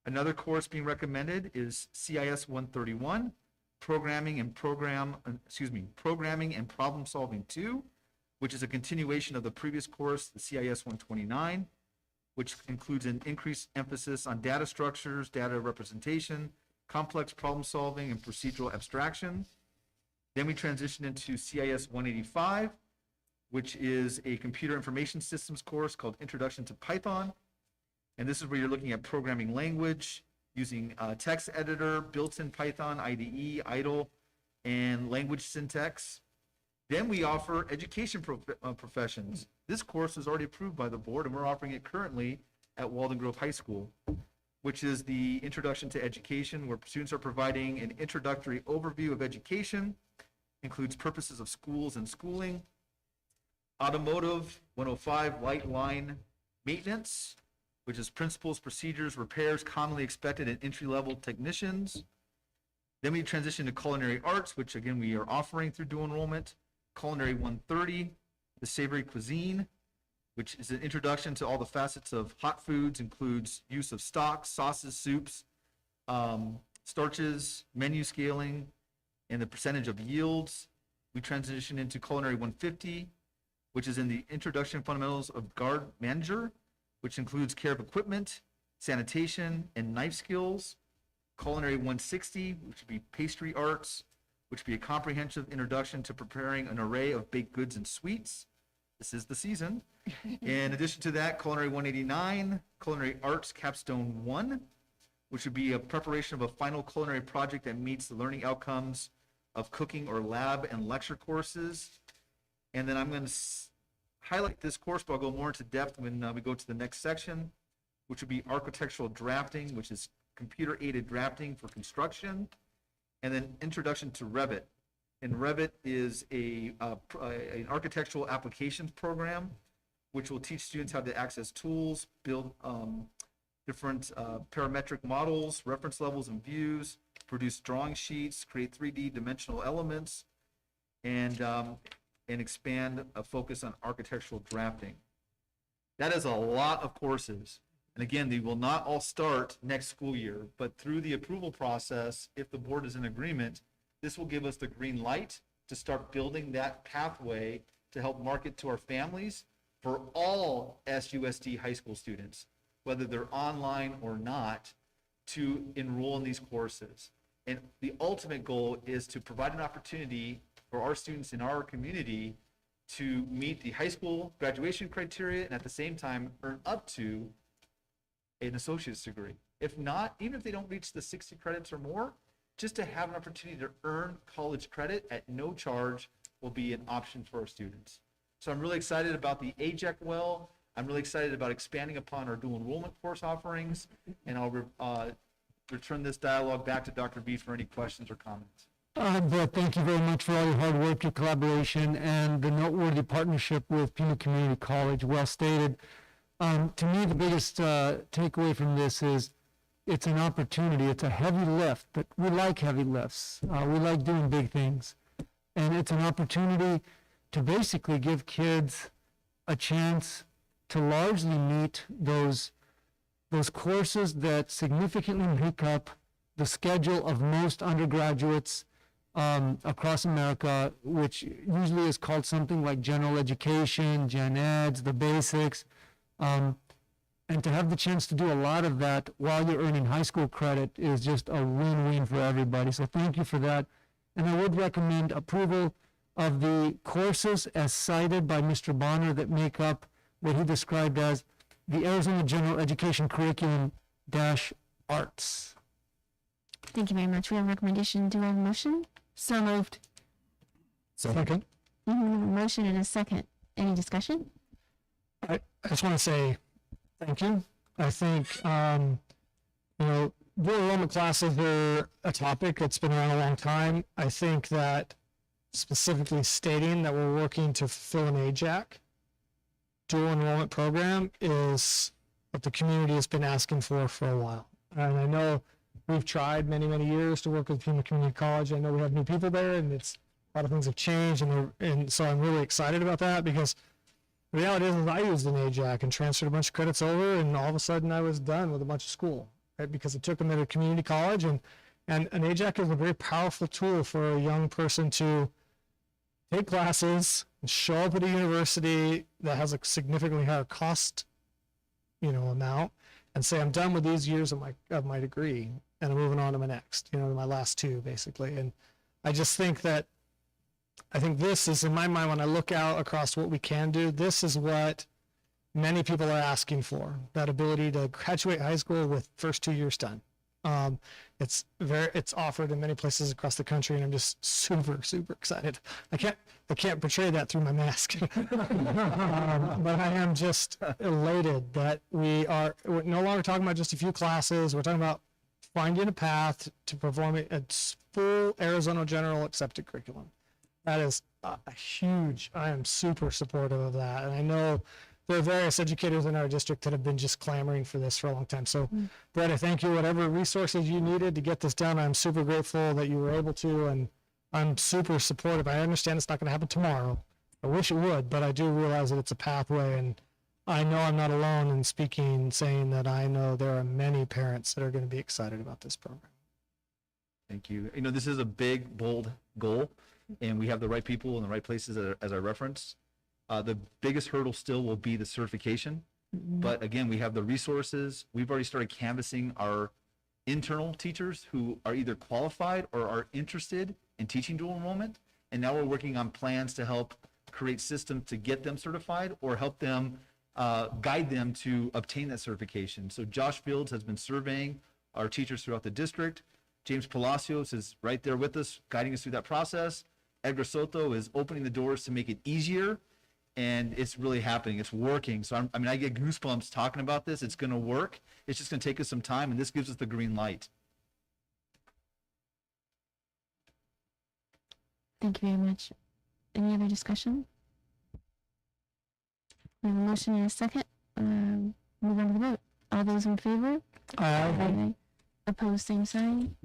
Another course being recommended is CIS 131, Programming and Problem Solving 2, which is a continuation of the previous course, the CIS 129, which includes an increased emphasis on data structures, data representation, complex problem solving, and procedural abstraction. Then we transition into CIS 185, which is a computer information systems course called Introduction to Python. And this is where you're looking at programming language using text editor, built-in Python, IDE, idle, and language syntax. Then we offer education professions. This course is already approved by the board, and we're offering it currently at Walden Grove High School, which is the Introduction to Education, where students are providing an introductory overview of education, includes purposes of schools and schooling. Automotive 105, light line maintenance, which is principles, procedures, repairs commonly expected in entry-level technicians. Then we transition to culinary arts, which again we are offering through dual enrollment. Culinary 130, the savory cuisine, which is an introduction to all the facets of hot foods, includes use of stocks, sauces, soups, starches, menu scaling, and the percentage of yields. We transition into culinary 150, which is in the introduction fundamentals of guard manager, which includes care of equipment, sanitation, and knife skills. Culinary 160, which would be pastry arts, which would be a comprehensive introduction to preparing an array of baked goods and sweets. This is the season. In addition to that, culinary 189, culinary arts capstone 1, which would be a preparation of a final culinary project that meets the learning outcomes of cooking or lab and lecture courses. And then I'm going to highlight this course, but I'll go more into depth when we go to the next section, which would be architectural drafting, which is computer-aided drafting for construction, and then introduction to Revit. And Revit is an architectural applications program, which will teach students how to access tools, build different parametric models, reference levels and views, produce drawing sheets, create 3D dimensional elements, and expand a focus on architectural drafting. That is a lot of courses. And again, they will not all start next school year, but through the approval process, if the board is in agreement, this will give us the green light to start building that pathway to help market to our families for all SUSD high school students, whether they're online or not, to enroll in these courses. And the ultimate goal is to provide an opportunity for our students in our community to meet the high school graduation criteria and at the same time earn up to an associate's degree. If not, even if they don't reach the 60 credits or more, just to have an opportunity to earn college credit at no charge will be an option for our students. So I'm really excited about the AJAC well. I'm really excited about expanding upon our dual enrollment course offerings, and I'll return this dialogue back to Dr. B for any questions or comments. Brett, thank you very much for all your hard work, your collaboration, and the noteworthy partnership with Pima Community College. Well stated. To me, the biggest takeaway from this is it's an opportunity. It's a heavy lift, but we like heavy lifts. We like doing big things. And it's an opportunity to basically give kids a chance to largely meet those courses that significantly make up the schedule of most undergraduates across America, which usually is called something like general education, gen eds, the basics. And to have the chance to do a lot of that while you're earning high school credit is just a win-win for everybody. So thank you for that. And I would recommend approval of the courses as cited by Mr. Bonner that make up what he described as the Arizona General Education Curriculum - Arts. Thank you very much. We have a recommendation. Do I have a motion? So moved. Second. We have a motion and a second. Any discussion? I just want to say thank you. I think, dual enrollment classes are a topic that's been around a long time. I think that specifically stating that we're working to fulfill an AJAC dual enrollment program is what the community has been asking for a while. And I know we've tried many, many years to work with Pima Community College. I know we have new people there, and a lot of things have changed, and so I'm really excited about that, because the reality is I used an AJAC and transferred a bunch of credits over, and all of a sudden I was done with a bunch of school, right? Because it took them at a community college, and an AJAC is a very powerful tool for a young person to take classes and show up at a university that has a significantly higher cost, amount, and say, I'm done with these years of my degree, and I'm moving on to my next, my last two, basically. And I just think that this is, in my mind, when I look out across what we can do, this is what many people are asking for, that ability to graduate high school with first 2 years done. It's offered in many places across the country, and I'm just super, super excited. I can't portray that through my mask, but I am just elated that we're no longer talking about just a few classes. We're talking about finding a path to perform a full Arizona General Accepted Curriculum. That is a huge. I am super supportive of that, and I know there are various educators in our district that have been just clamoring for this for a long time. So, Brett, I thank you. Whatever resources you needed to get this done, I'm super grateful that you were able to, and I'm super supportive. I understand it's not going to happen tomorrow. I wish it would, but I do realize that it's a pathway, and I know I'm not alone in saying that I know there are many parents that are going to be excited about this program. Thank you. This is a big, bold goal, and we have the right people in the right places, as I referenced. The biggest hurdle still will be the certification. But again, we have the resources. We've already started canvassing our internal teachers who are either qualified or are interested in teaching dual enrollment. And now we're working on plans to help create systems to get them certified or help them guide them to obtain that certification. So Josh Fields has been surveying our teachers throughout the district. James Palacios is right there with us, guiding us through that process. Edgar Soto is opening the doors to make it easier. And it's really happening. It's working. So I get goosebumps talking about this. It's going to work. It's just going to take us some time, and this gives us the green light. Thank you very much. Any other discussion? We have a motion and a second. Move on to the vote. All those in favor? Aye. Opposed, same sign.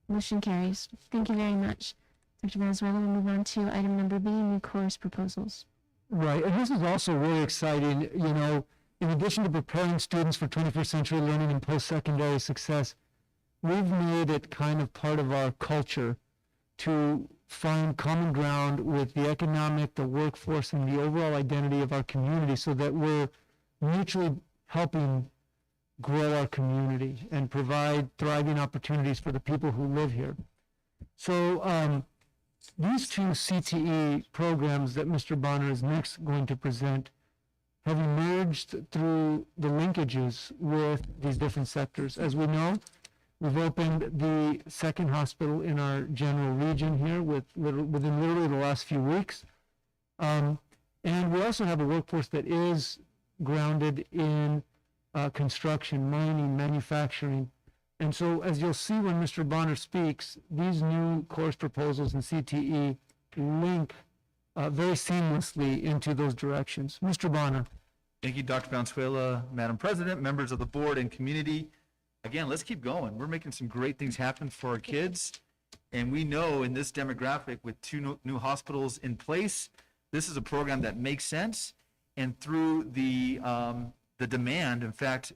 Motion carries. Thank you very much, Dr. Valenzuela. We'll move on to item number B, new course proposals. Right, and this is also really exciting. In addition to preparing students for 21st century learning and post-secondary success, we've made it kind of part of our culture to find common ground with the economic, the workforce, and the overall identity of our community so that we're mutually helping grow our community and provide thriving opportunities for the people who live here. So these two CTE programs that Mr. Bonner is next going to present have emerged through the linkages with these different sectors. As we know, we've opened the second hospital in our general region here within literally the last few weeks. And we also have a workforce that is grounded in construction, mining, manufacturing. And so as you'll see when Mr. Bonner speaks, these new course proposals in CTE link very seamlessly into those directions. Mr. Bonner. Thank you, Dr. Valenzuela, Madam President, members of the board and community. Again, let's keep going. We're making some great things happen for our kids. And we know in this demographic with two new hospitals in place, this is a program that makes sense. And through the demand, in fact,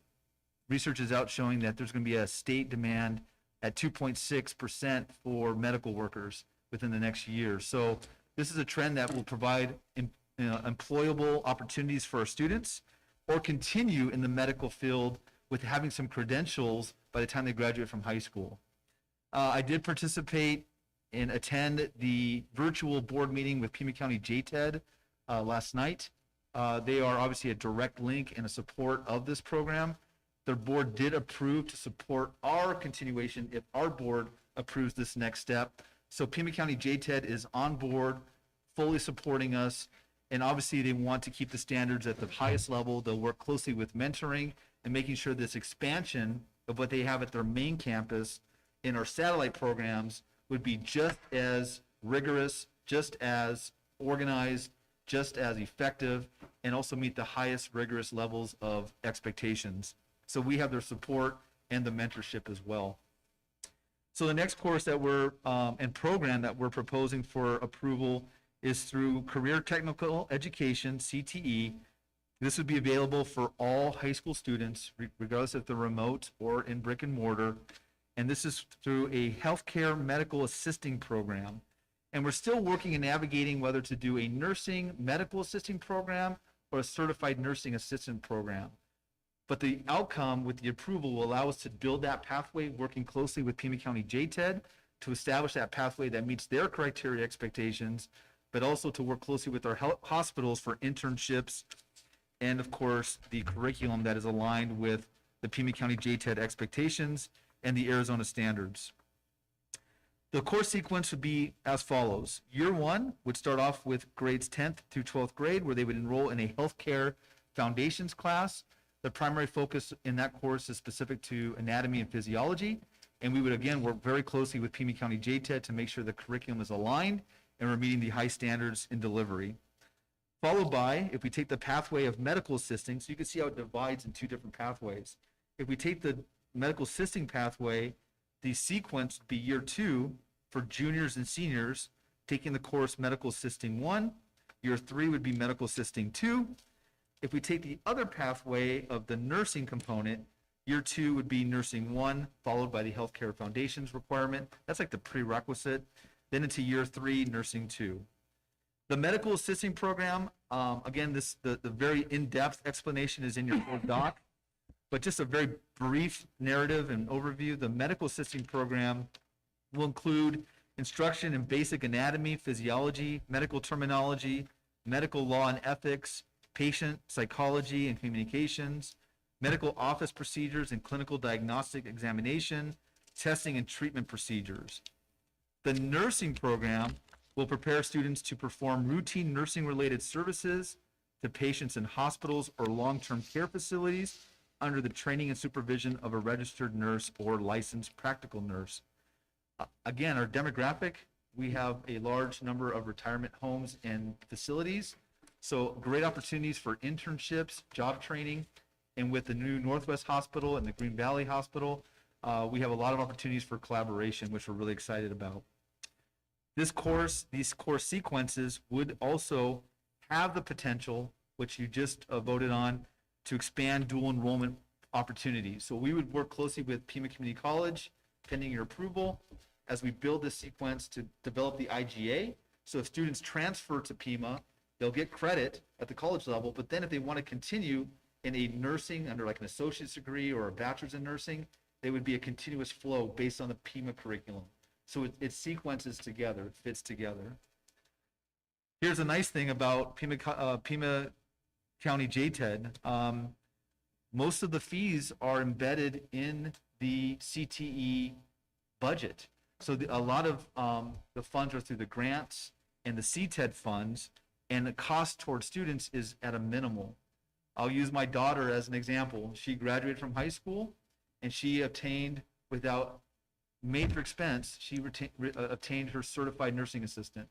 research is out showing that there's going to be a state demand at 2.6% for medical workers within the next year. So this is a trend that will provide employable opportunities for our students or continue in the medical field with having some credentials by the time they graduate from high school. I did participate and attend the virtual board meeting with Pima County JTED last night. They are obviously a direct link and a support of this program. Their board did approve to support our continuation if our board approves this next step. So Pima County JTED is on board, fully supporting us, and obviously they want to keep the standards at the highest level. They'll work closely with mentoring and making sure this expansion of what they have at their main campus in our satellite programs would be just as rigorous, just as organized, just as effective, and also meet the highest rigorous levels of expectations. So we have their support and the mentorship as well. So the next course that we're, and program that we're proposing for approval is through Career Technical Education, CTE. This would be available for all high school students, regardless if they're remote or in brick and mortar. And this is through a healthcare medical assisting program. And we're still working and navigating whether to do a nursing medical assisting program or a certified nursing assistant program. But the outcome with the approval will allow us to build that pathway, working closely with Pima County JTED to establish that pathway that meets their criteria expectations, but also to work closely with our hospitals for internships and, of course, the curriculum that is aligned with the Pima County JTED expectations and the Arizona standards. The course sequence would be as follows. Year one would start off with grades 10th through 12th grade, where they would enroll in a healthcare foundations class. The primary focus in that course is specific to anatomy and physiology. And we would, again, work very closely with Pima County JTED to make sure the curriculum is aligned and we're meeting the high standards in delivery. Followed by, if we take the pathway of medical assisting, so you can see how it divides in two different pathways. If we take the medical assisting pathway, the sequence would be year two for juniors and seniors taking the course Medical Assisting 1. Year 3 would be Medical Assisting 2. If we take the other pathway of the nursing component, year 2 would be Nursing 1, followed by the Healthcare Foundations requirement. That's like the prerequisite. Then into year 3, Nursing 2. The Medical Assisting program, again, the very in-depth explanation is in your board doc. But just a very brief narrative and overview, the medical assisting program will include instruction in basic anatomy, physiology, medical terminology, medical law and ethics, patient psychology and communications, medical office procedures and clinical diagnostic examination, testing and treatment procedures. The nursing program will prepare students to perform routine nursing-related services to patients in hospitals or long-term care facilities under the training and supervision of a registered nurse or licensed practical nurse. Again, our demographic, we have a large number of retirement homes and facilities. So great opportunities for internships, job training, and with the new Northwest Hospital and the Green Valley Hospital, we have a lot of opportunities for collaboration, which we're really excited about. These course sequences would also have the potential, which you just voted on, to expand dual enrollment opportunities. So we would work closely with Pima Community College, pending your approval, as we build this sequence to develop the IGA. So if students transfer to Pima, they'll get credit at the college level, but then if they want to continue in a nursing under like an associate's degree or a bachelor's in nursing, they would be a continuous flow based on the Pima curriculum. So it sequences together, it fits together. Here's a nice thing about Pima County JTED. Most of the fees are embedded in the CTE budget. So a lot of the funds are through the grants and the CTED funds, and the cost towards students is at a minimal. I'll use my daughter as an example. She graduated from high school, and she obtained, without major expense, she obtained her certified nursing assistant.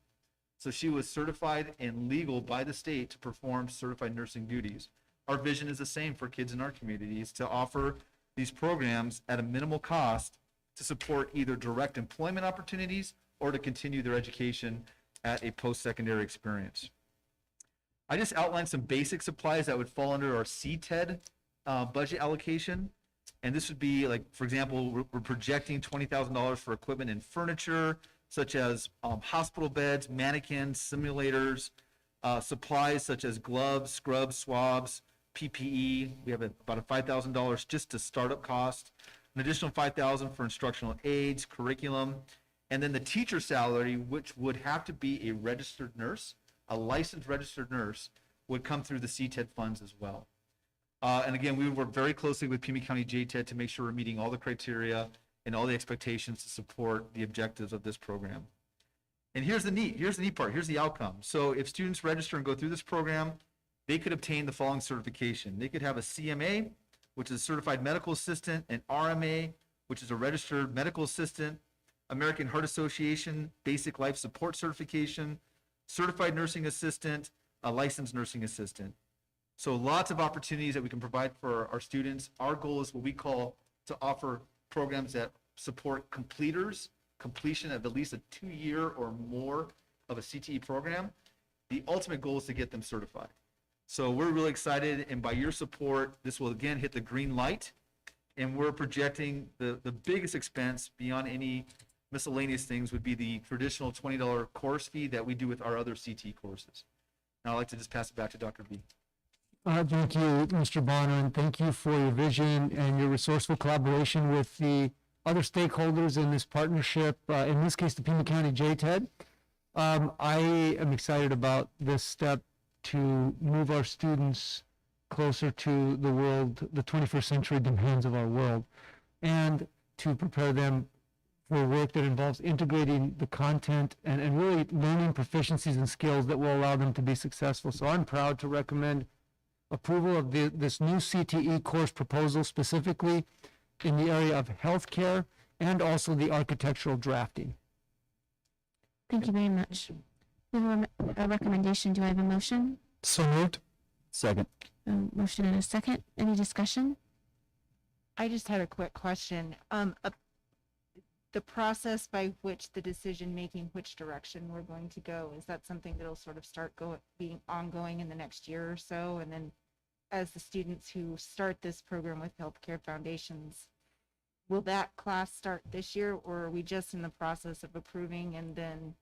So she was certified and legal by the state to perform certified nursing duties. Our vision is the same for kids in our communities, to offer these programs at a minimal cost to support either direct employment opportunities or to continue their education at a post-secondary experience. I just outlined some basic supplies that would fall under our CTED budget allocation. And this would be like, for example, we're projecting $20,000 for equipment and furniture, such as hospital beds, mannequins, simulators, supplies such as gloves, scrubs, swabs, PPE. We have about $5,000 just to startup cost, an additional $5,000 for instructional aids, curriculum, and then the teacher salary, which would have to be a registered nurse, a licensed registered nurse, would come through the CTED funds as well. And again, we work very closely with Pima County JTED to make sure we're meeting all the criteria and all the expectations to support the objectives of this program. And here's the neat part, here's the outcome. So if students register and go through this program, they could obtain the following certification. They could have a CMA, which is a certified medical assistant, an RMA, which is a registered medical assistant, American Heart Association basic life support certification, certified nursing assistant, a licensed nursing assistant. So lots of opportunities that we can provide for our students. Our goal is what we call to offer programs that support completion of at least a 2-year or more of a CTE program. The ultimate goal is to get them certified. So we're really excited, and by your support, this will again hit the green light, and we're projecting the biggest expense beyond any miscellaneous things would be the traditional $20 course fee that we do with our other CTE courses. Now I'd like to just pass it back to Dr. B. Thank you, Mr. Bonner, and thank you for your vision and your resourceful collaboration with the other stakeholders in this partnership, in this case, the Pima County JTED. I am excited about this step to move our students closer to the world, the 21st century demands of our world, and to prepare them for work that involves integrating the content and really learning proficiencies and skills that will allow them to be successful. So I'm proud to recommend approval of this new CTE course proposal, specifically in the area of healthcare and also the architectural drafting. Thank you very much. We have a recommendation. Do I have a motion? So moved. Second. A motion and a second. Any discussion? I just had a quick question. The process by which the decision making which direction we're going to go, is that something that'll sort of start being ongoing in the next year or so? And then as the students who start this program with Healthcare Foundations, will that class start this year, or are we just in the process of approving and then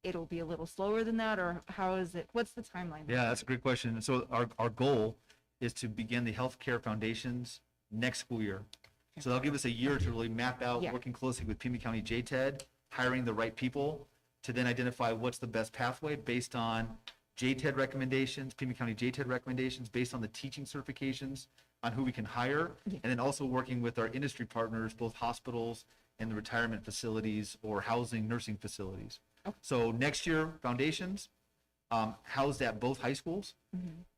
it'll be a little slower than that, or how is it? What's the timeline? Yeah, that's a great question. So our goal is to begin the Healthcare Foundations next school year. So that'll give us a year to really map out, Yeah. working closely with Pima County JTED, hiring the right people to then identify what's the best pathway based on JTED recommendations, Pima County JTED recommendations, based on the teaching certifications on who we can hire, Yeah. and then also working with our industry partners, both hospitals and the retirement facilities or housing nursing facilities. Okay. So next year, Foundations, housed at both high schools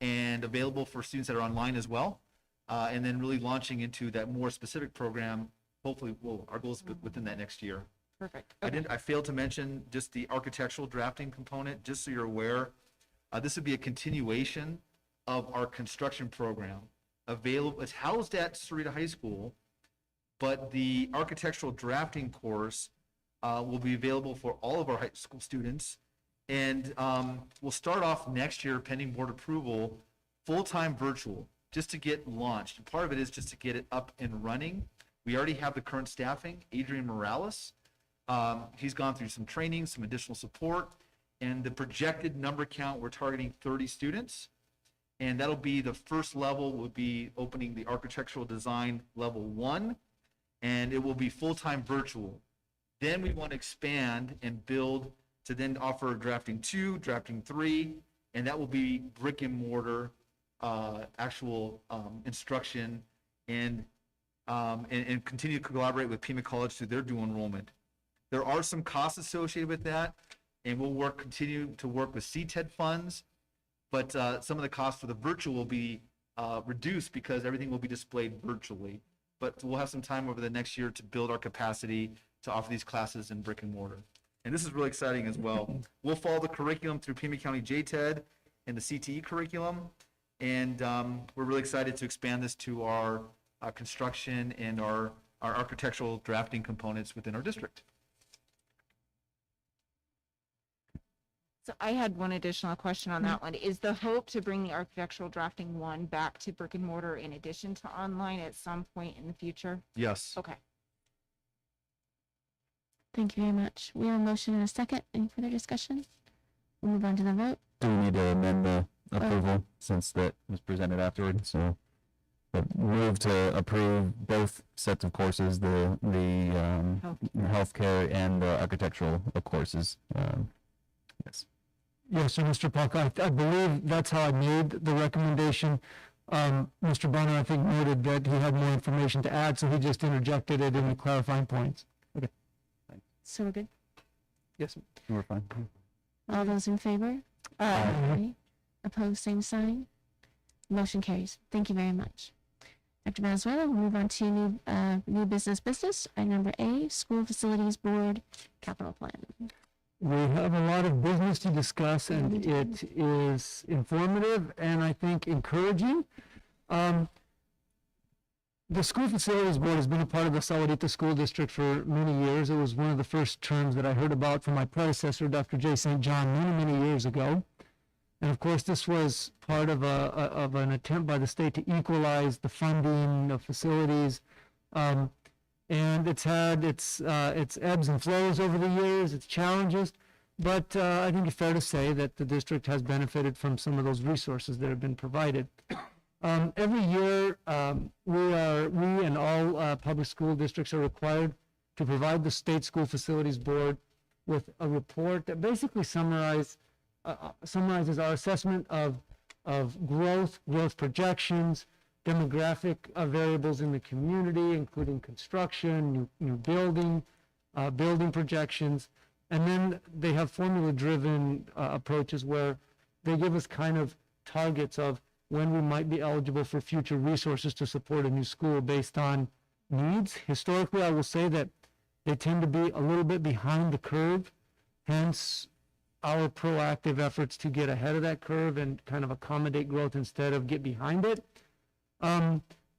and available for students that are online as well. And then really launching into that more specific program, hopefully, our goal is within that next year. Perfect. I failed to mention just the architectural drafting component, just so you're aware. This would be a continuation of our construction program. Available, it's housed at Sahuarita High School, but the architectural drafting course will be available for all of our high school students. And we'll start off next year, pending board approval, full-time virtual, just to get launched. And part of it is just to get it up and running. We already have the current staffing, Adrian Morales, He's gone through some training, some additional support, and the projected number count, we're targeting 30 students. And that'll be the first level, would be opening the architectural design level 1, and it will be full-time virtual. Then we want to expand and build to then offer drafting 2, drafting 3, and that will be brick and mortar, actual instruction, and continue to collaborate with Pima College through their dual enrollment. There are some costs associated with that, and we'll continue to work with CTED funds, but some of the costs for the virtual will be reduced because everything will be displayed virtually. But we'll have some time over the next year to build our capacity to offer these classes in brick and mortar. And this is really exciting as well. We'll follow the curriculum through Pima County JTED and the CTE curriculum. And we're really excited to expand this to our construction and our architectural drafting components within our district. So I had one additional question on that one. Is the hope to bring the architectural drafting 1 back to brick and mortar in addition to online at some point in the future? Yes. Okay. Thank you very much. We have a motion and a second. Any further discussion? We'll move on to the vote. Do we need to amend the approval since that was presented afterward? So move to approve both sets of courses, the healthcare and the architectural courses. Yes. Yes, sir, Mr. Parker, I believe that's how I made the recommendation. Mr. Bonner, I think, noted that he had more information to add, so he just interjected it in the clarifying points. Okay. So we're good. Yes, we're fine. All those in favor? Aye. Opposed, same sign. Motion carries. Thank you very much. Dr. Valenzuela, we'll move on to new business. Item number A, School Facilities Board Capital Plan. We have a lot of business to discuss, and it is informative and I think encouraging. The School Facilities Board has been a part of the Sahuarita School District for many years. It was one of the first terms that I heard about from my predecessor, Dr. J. St. John, many years ago. And of course, this was part of an attempt by the state to equalize the funding of facilities. And it's had its ebbs and flows over the years, its challenges, but I think it's fair to say that the district has benefited from some of those resources that have been provided. Every year, we and all public school districts are required to provide the State School Facilities Board with a report that basically summarizes our assessment of growth projections, demographic variables in the community, including construction, new building projections, and then they have formula-driven approaches where they give us kind of targets of when we might be eligible for future resources to support a new school based on needs. Historically, I will say that they tend to be a little bit behind the curve, hence our proactive efforts to get ahead of that curve and kind of accommodate growth instead of get behind it.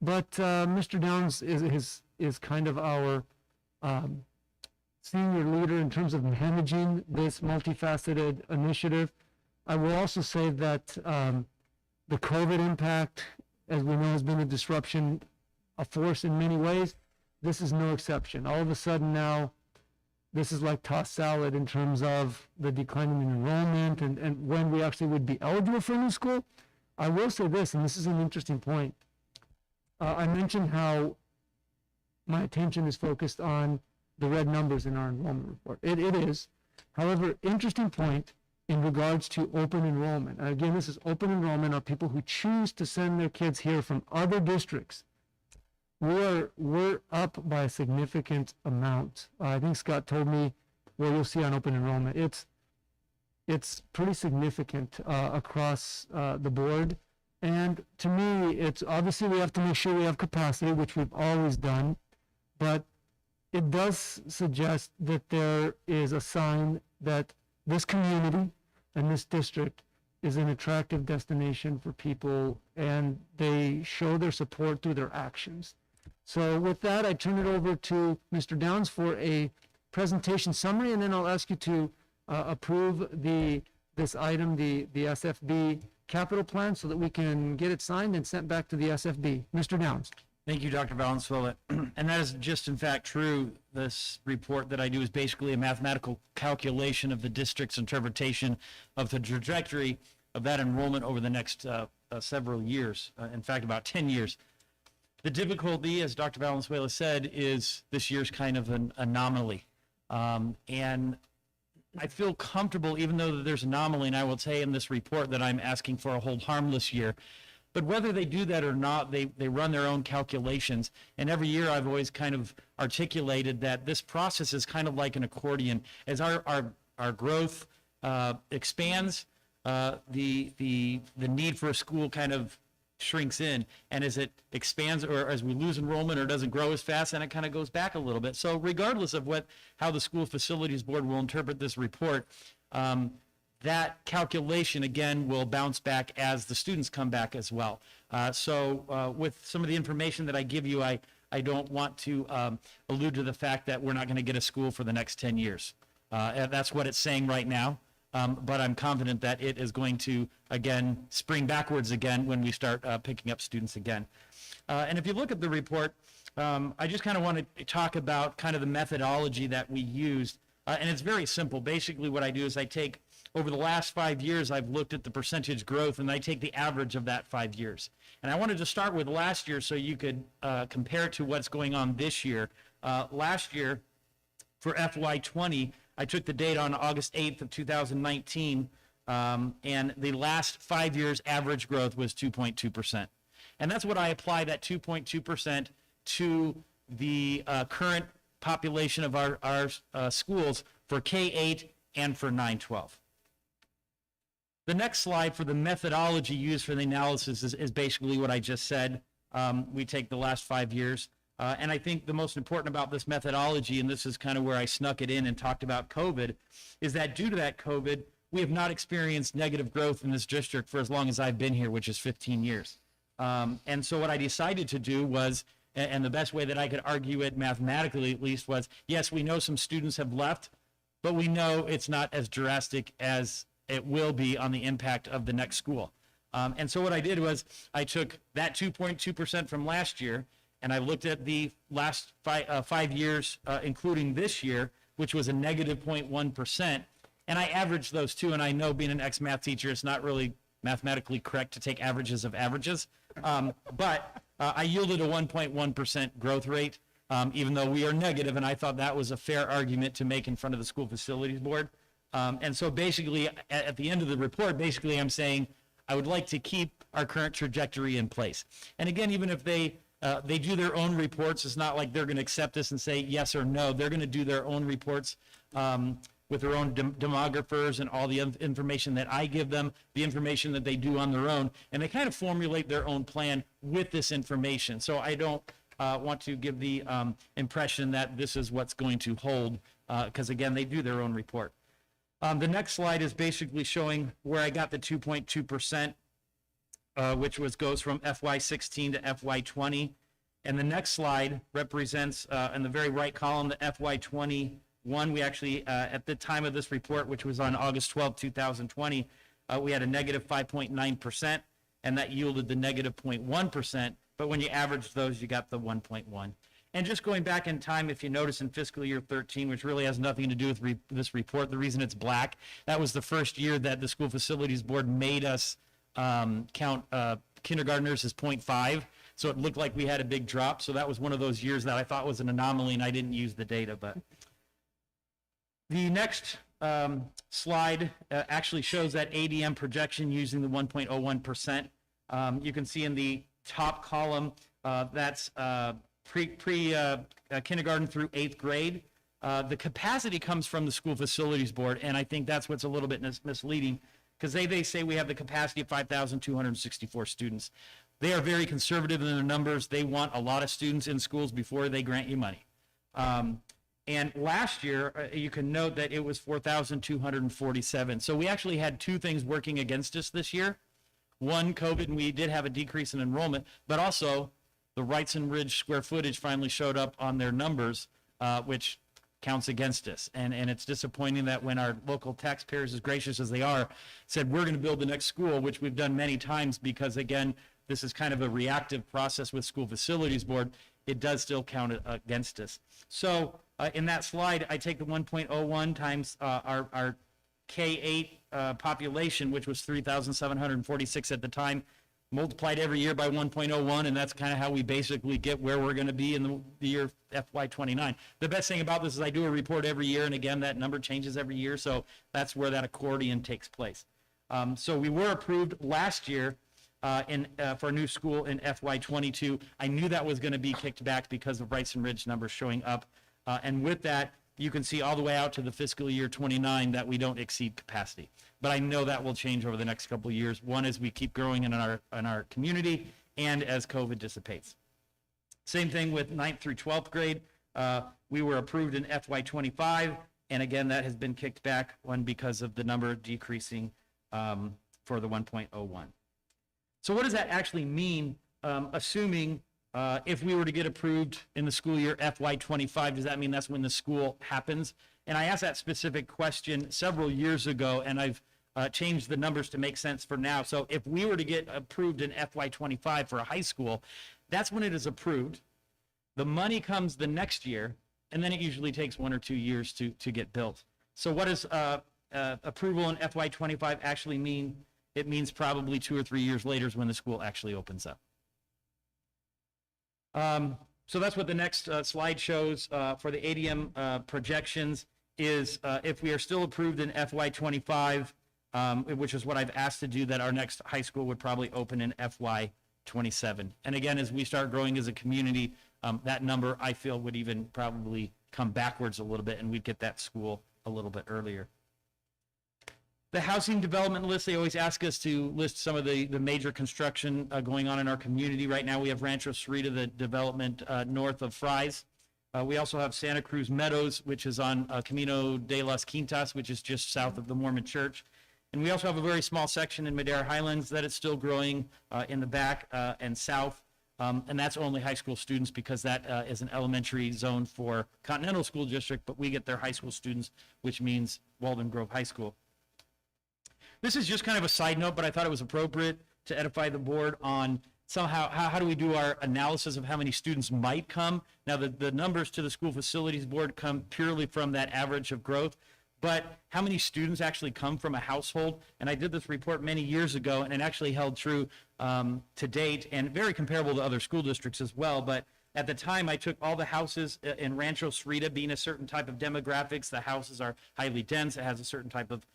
But Mr. Downs is kind of our senior leader in terms of managing this multifaceted initiative. I will also say that the COVID impact, as we know, has been a disruption, a force in many ways. This is no exception. All of a sudden now, this is like tossed salad in terms of the decline in enrollment and when we actually would be eligible for a new school. I will say this, and this is an interesting point. I mentioned how my attention is focused on the red numbers in our enrollment report. It is. However, interesting point in regards to open enrollment. And again, this is open enrollment of people who choose to send their kids here from other districts. We're up by a significant amount. I think Scott told me what you'll see on open enrollment. It's pretty significant across the board. And to me, it's obviously we have to make sure we have capacity, which we've always done, but it does suggest that there is a sign that this community and this district is an attractive destination for people, and they show their support through their actions. So with that, I turn it over to Mr. Downs for a presentation summary, and then I'll ask you to approve this item, the SFB capital plan, so that we can get it signed and sent back to the SFB. Mr. Downs. Thank you, Dr. Valenzuela. And that is just in fact true. This report that I do is basically a mathematical calculation of the district's interpretation of the trajectory of that enrollment over the next several years, in fact, about 10 years. The difficulty, as Dr. Valenzuela said, is this year's kind of an anomaly. And I feel comfortable, even though there's an anomaly, and I will say in this report that I'm asking for a hold harmless year. But whether they do that or not, they run their own calculations. And every year I've always kind of articulated that this process is kind of like an accordion. As our growth expands, the need for a school kind of shrinks in. And as it expands, or as we lose enrollment or doesn't grow as fast, then it kind of goes back a little bit. So regardless of how the School Facilities Board will interpret this report, that calculation, again, will bounce back as the students come back as well. So with some of the information that I give you, I don't want to allude to the fact that we're not going to get a school for the next 10 years. And that's what it's saying right now. But I'm confident that it is going to, again, spring backwards again when we start picking up students again. And if you look at the report, I just kind of want to talk about kind of the methodology that we used. And it's very simple. Basically, what I do is I take, over the last 5 years, I've looked at the percentage growth, and I take the average of that 5 years. And I wanted to start with last year so you could compare it to what's going on this year. Last year, for FY20, I took the data on August 8th of 2019, and the last 5 years average growth was 2.2%. And that's what I apply, that 2.2%, to the current population of our schools for K-8 and for 9-12. The next slide for the methodology used for the analysis is basically what I just said. We take the last 5 years. And I think the most important about this methodology, and this is kind of where I snuck it in and talked about COVID, is that due to that COVID, we have not experienced negative growth in this district for as long as I've been here, which is 15 years. And so what I decided to do was, and the best way that I could argue it mathematically at least was, yes, we know some students have left, but we know it's not as drastic as it will be on the impact of the next school. And so what I did was I took that 2.2% from last year, and I looked at the last 5 years, including this year, which was a negative 0.1%, and I averaged those two. And I know, being an ex-math teacher, it's not really mathematically correct to take averages of averages, but I yielded a 1.1% growth rate, even though we are negative, and I thought that was a fair argument to make in front of the School Facilities Board. And so basically, at the end of the report, basically I'm saying I would like to keep our current trajectory in place. And again, even if they do their own reports, it's not like they're going to accept this and say yes or no. They're going to do their own reports with their own demographers and all the information that I give them, the information that they do on their own, and they kind of formulate their own plan with this information. So I don't want to give the impression that this is what's going to hold, because again, they do their own report. The next slide is basically showing where I got the 2.2%, which goes from FY16 to FY20. And the next slide represents, in the very right column, the FY21. We actually, at the time of this report, which was on August 12, 2020, we had a negative 5.9%, and that yielded the negative 0.1%. But when you average those, you got the 1.1. And just going back in time, if you notice in fiscal year 13, which really has nothing to do with this report, the reason it's black, that was the first year that the School Facilities Board made us count kindergartners as 0.5. So it looked like we had a big drop. So that was one of those years that I thought was an anomaly, and I didn't use the data. But the next slide actually shows that ADM projection using the 1.01%. You can see in the top column, that's kindergarten through 8th grade. The capacity comes from the School Facilities Board, and I think that's what's a little bit misleading, because they say we have the capacity of 5,264 students. They are very conservative in their numbers. They want a lot of students in schools before they grant you money. And last year, you can note that it was 4,247. So we actually had two things working against us this year. One, COVID, and we did have a decrease in enrollment, but also the Wrightson Ridge square footage finally showed up on their numbers, which counts against us. And it's disappointing that when our local taxpayers, as gracious as they are, said we're going to build the next school, which we've done many times, because again, this is kind of a reactive process with School Facilities Board, it does still count against us. So in that slide, I take the 1.01 times our K-8 population, which was 3,746 at the time, multiplied every year by 1.01, and that's kind of how we basically get where we're going to be in the year FY29. The best thing about this is I do a report every year, and again, that number changes every year, so that's where that accordion takes place. So we were approved last year for a new school in FY22. I knew that was going to be kicked back because of Bryson Ridge numbers showing up, and with that, you can see all the way out to the fiscal year 29 that we don't exceed capacity. But I know that will change over the next couple of years. One, as we keep growing in our community, and as COVID dissipates. Same thing with 9th through 12th grade. We were approved in FY25, and again, that has been kicked back, one, because of the number decreasing for the 1.01. So what does that actually mean, assuming if we were to get approved in the school year FY25, does that mean that's when the school happens? And I asked that specific question several years ago, and I've changed the numbers to make sense for now. So if we were to get approved in FY25 for a high school, that's when it is approved. The money comes the next year, and then it usually takes 1 or 2 years to get built. So what does approval in FY25 actually mean? It means probably 2 or 3 years later is when the school actually opens up. So that's what the next slide shows for the ADM projections is if we are still approved in FY25, which is what I've asked to do, that our next high school would probably open in FY27. And again, as we start growing as a community, that number I feel would even probably come backwards a little bit, and we'd get that school a little bit earlier. The housing development list, they always ask us to list some of the major construction going on in our community. Right now we have Rancho Sahuarita, the development north of Fry's. We also have Santa Cruz Meadows, which is on Camino de las Quintas, which is just south of the Mormon Church. And we also have a very small section in Madera Highlands that is still growing in the back and south. And that's only high school students because that is an elementary zone for Continental School District, but we get their high school students, which means Walden Grove High School. This is just kind of a side note, but I thought it was appropriate to edify the board on somehow how do we do our analysis of how many students might come. Now, the numbers to the School Facilities Board come purely from that average of growth, but how many students actually come from a household? And I did this report many years ago, and it actually held true to date, and very comparable to other school districts as well. But at the time, I took all the houses in Rancho Sahuarita, being a certain type of demographics. The houses are highly dense. It has a certain type of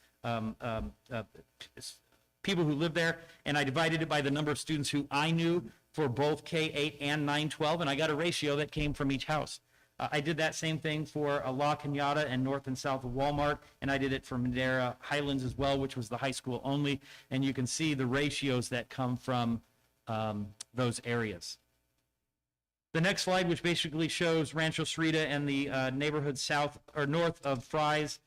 people who live there, and I divided it by the number of students who I knew for both K-8 and 9-12, and I got a ratio that came from each house. I did that same thing for La Cañada and north and south of Walmart, and I did it for Madera Highlands as well, which was the high school only, and you can see the ratios that come from those areas. The next slide, which basically shows Rancho Sahuarita and the neighborhood south or north of Fry's,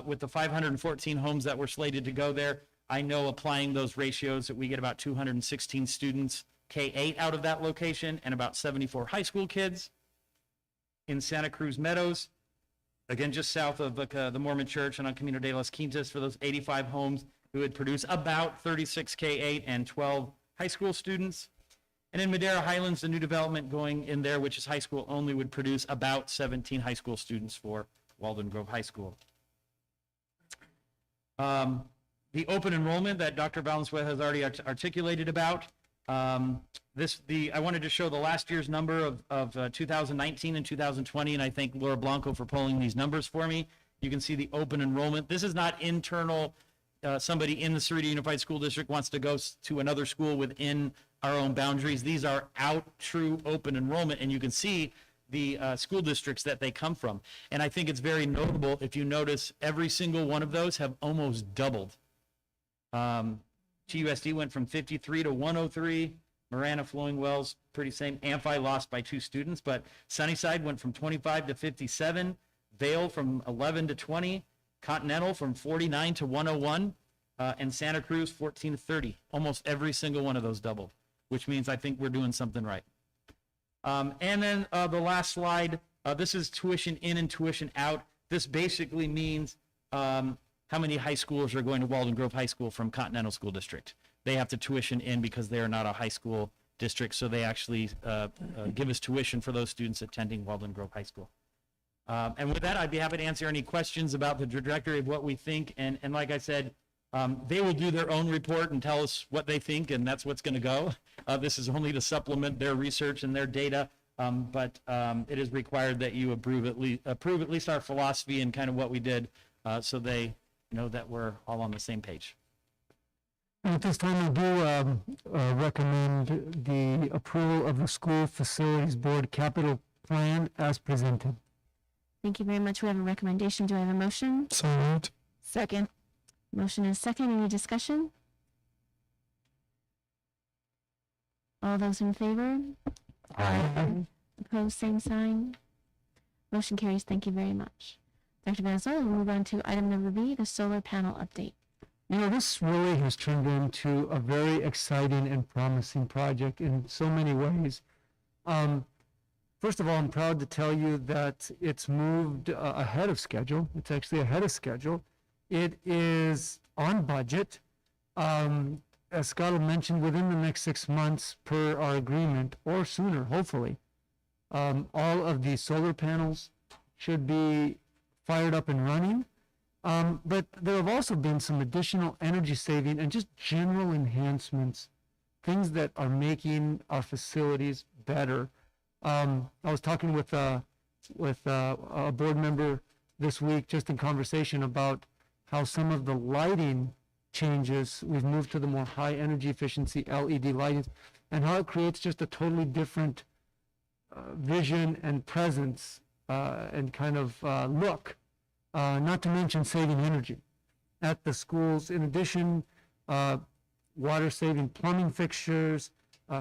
with the 514 homes that were slated to go there. I know applying those ratios that we get about 216 students, K-8 out of that location, and about 74 high school kids. In Santa Cruz Meadows, again, just south of the Mormon Church and on Camino de las Quintas, for those 85 homes, who would produce about 36 K-8 and 12 high school students. And in Madera Highlands, the new development going in there, which is high school only, would produce about 17 high school students for Walden Grove High School. The open enrollment that Dr. Valenzuela has already articulated about. I wanted to show the last year's number of 2019 and 2020, and I thank Laura Blanco for pulling these numbers for me. You can see the open enrollment. This is not internal. Somebody in the Sahuarita Unified School District wants to go to another school within our own boundaries. These are out true open enrollment, and you can see the school districts that they come from. And I think it's very notable, if you notice, every single one of those have almost doubled. TUSD went from 53 to 103. Marana, Flowing Wells, pretty same. Amphi lost by 2 students, but Sunnyside went from 25 to 57. Vale from 11 to 20. Continental from 49 to 101. And Santa Cruz 14 to 30. Almost every single one of those doubled, which means I think we're doing something right. And then the last slide, this is tuition in and tuition out. This basically means how many high schoolers are going to Walden Grove High School from Continental School District. They have to tuition in because they are not a high school district, so they actually give us tuition for those students attending Walden Grove High School. And with that, I'd be happy to answer any questions about the trajectory of what we think. And like I said, they will do their own report and tell us what they think, and that's what's going to go. This is only to supplement their research and their data, but it is required that you approve at least our philosophy and kind of what we did, so they know that we're all on the same page. At this time, I do recommend the approval of the School Facilities Board Capital Plan as presented. Thank you very much. We have a recommendation. Do I have a motion? So moved. Second. Motion is second. Any discussion? All those in favor? Aye. Opposed, same sign. Motion carries. Thank you very much. Dr. Valenzuela, we'll move on to item number B, the solar panel update. You know, this really has turned into a very exciting and promising project in so many ways. First of all, I'm proud to tell you that it's moved ahead of schedule. It's actually ahead of schedule. It is on budget. As Scott mentioned, within the next 6 months per our agreement, or sooner, hopefully, all of the solar panels should be fired up and running. But there have also been some additional energy saving and just general enhancements, things that are making our facilities better. I was talking with a board member this week, just in conversation about how some of the lighting changes, we've moved to the more high energy efficiency LED lighting, and how it creates just a totally different vision and presence and kind of look. Not to mention saving energy at the schools. In addition, water saving plumbing fixtures,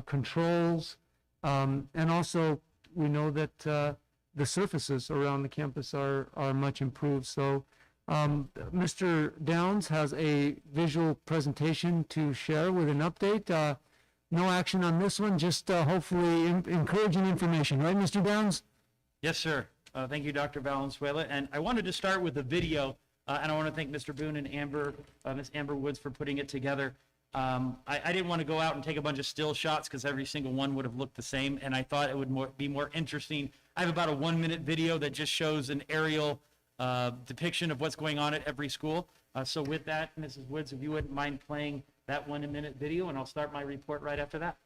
controls, and also we know that the surfaces around the campus are much improved. So Mr. Downs has a visual presentation to share with an update. No action on this one, just hopefully encouraging information, right, Mr. Downs? Yes, sir. Thank you, Dr. Valenzuela. And I wanted to start with a video, and I want to thank Mr. Boone and Miss Amber Woods for putting it together. I didn't want to go out and take a bunch of still shots because every single one would have looked the same, and I thought it would be more interesting. I have about a 1-minute video that just shows an aerial depiction of what's going on at every school. So with that, Mrs. Woods, if you wouldn't mind playing that 1-minute video, and I'll start my report right after that.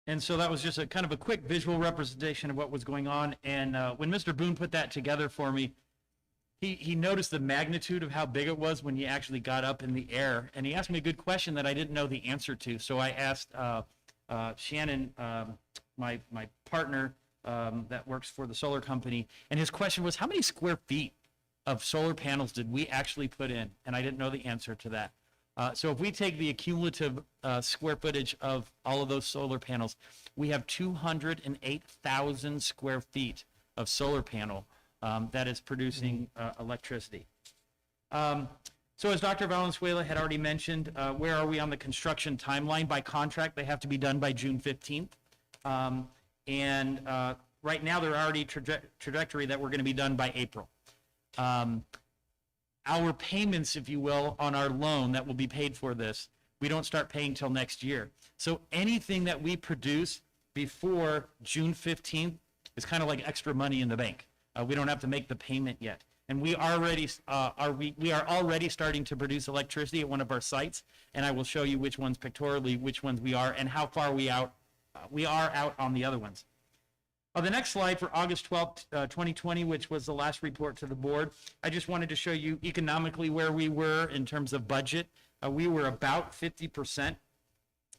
And so that was just a kind of a quick visual representation of what was going on. And when Mr. Boone put that together for me, he noticed the magnitude of how big it was when he actually got up in the air. And he asked me a good question that I didn't know the answer to. So I asked Shannon, my partner that works for the solar company, and his question was, how many square feet of solar panels did we actually put in? And I didn't know the answer to that. So if we take the cumulative square footage of all of those solar panels, we have 208,000 square feet of solar panel that is producing electricity. So as Dr. Valenzuela had already mentioned, where are we on the construction timeline? By contract, they have to be done by June 15th. And right now, they're already trajectory that we're going to be done by April. Our payments, if you will, on our loan that will be paid for this, we don't start paying till next year. So anything that we produce before June 15th is kind of like extra money in the bank. We don't have to make the payment yet. And we already we are already starting to produce electricity at one of our sites, and I will show you which ones pictorially, which ones we are, and how far we are out on the other ones. The next slide for August 12th, 2020, which was the last report to the board, I just wanted to show you economically where we were in terms of budget. We were about 50%.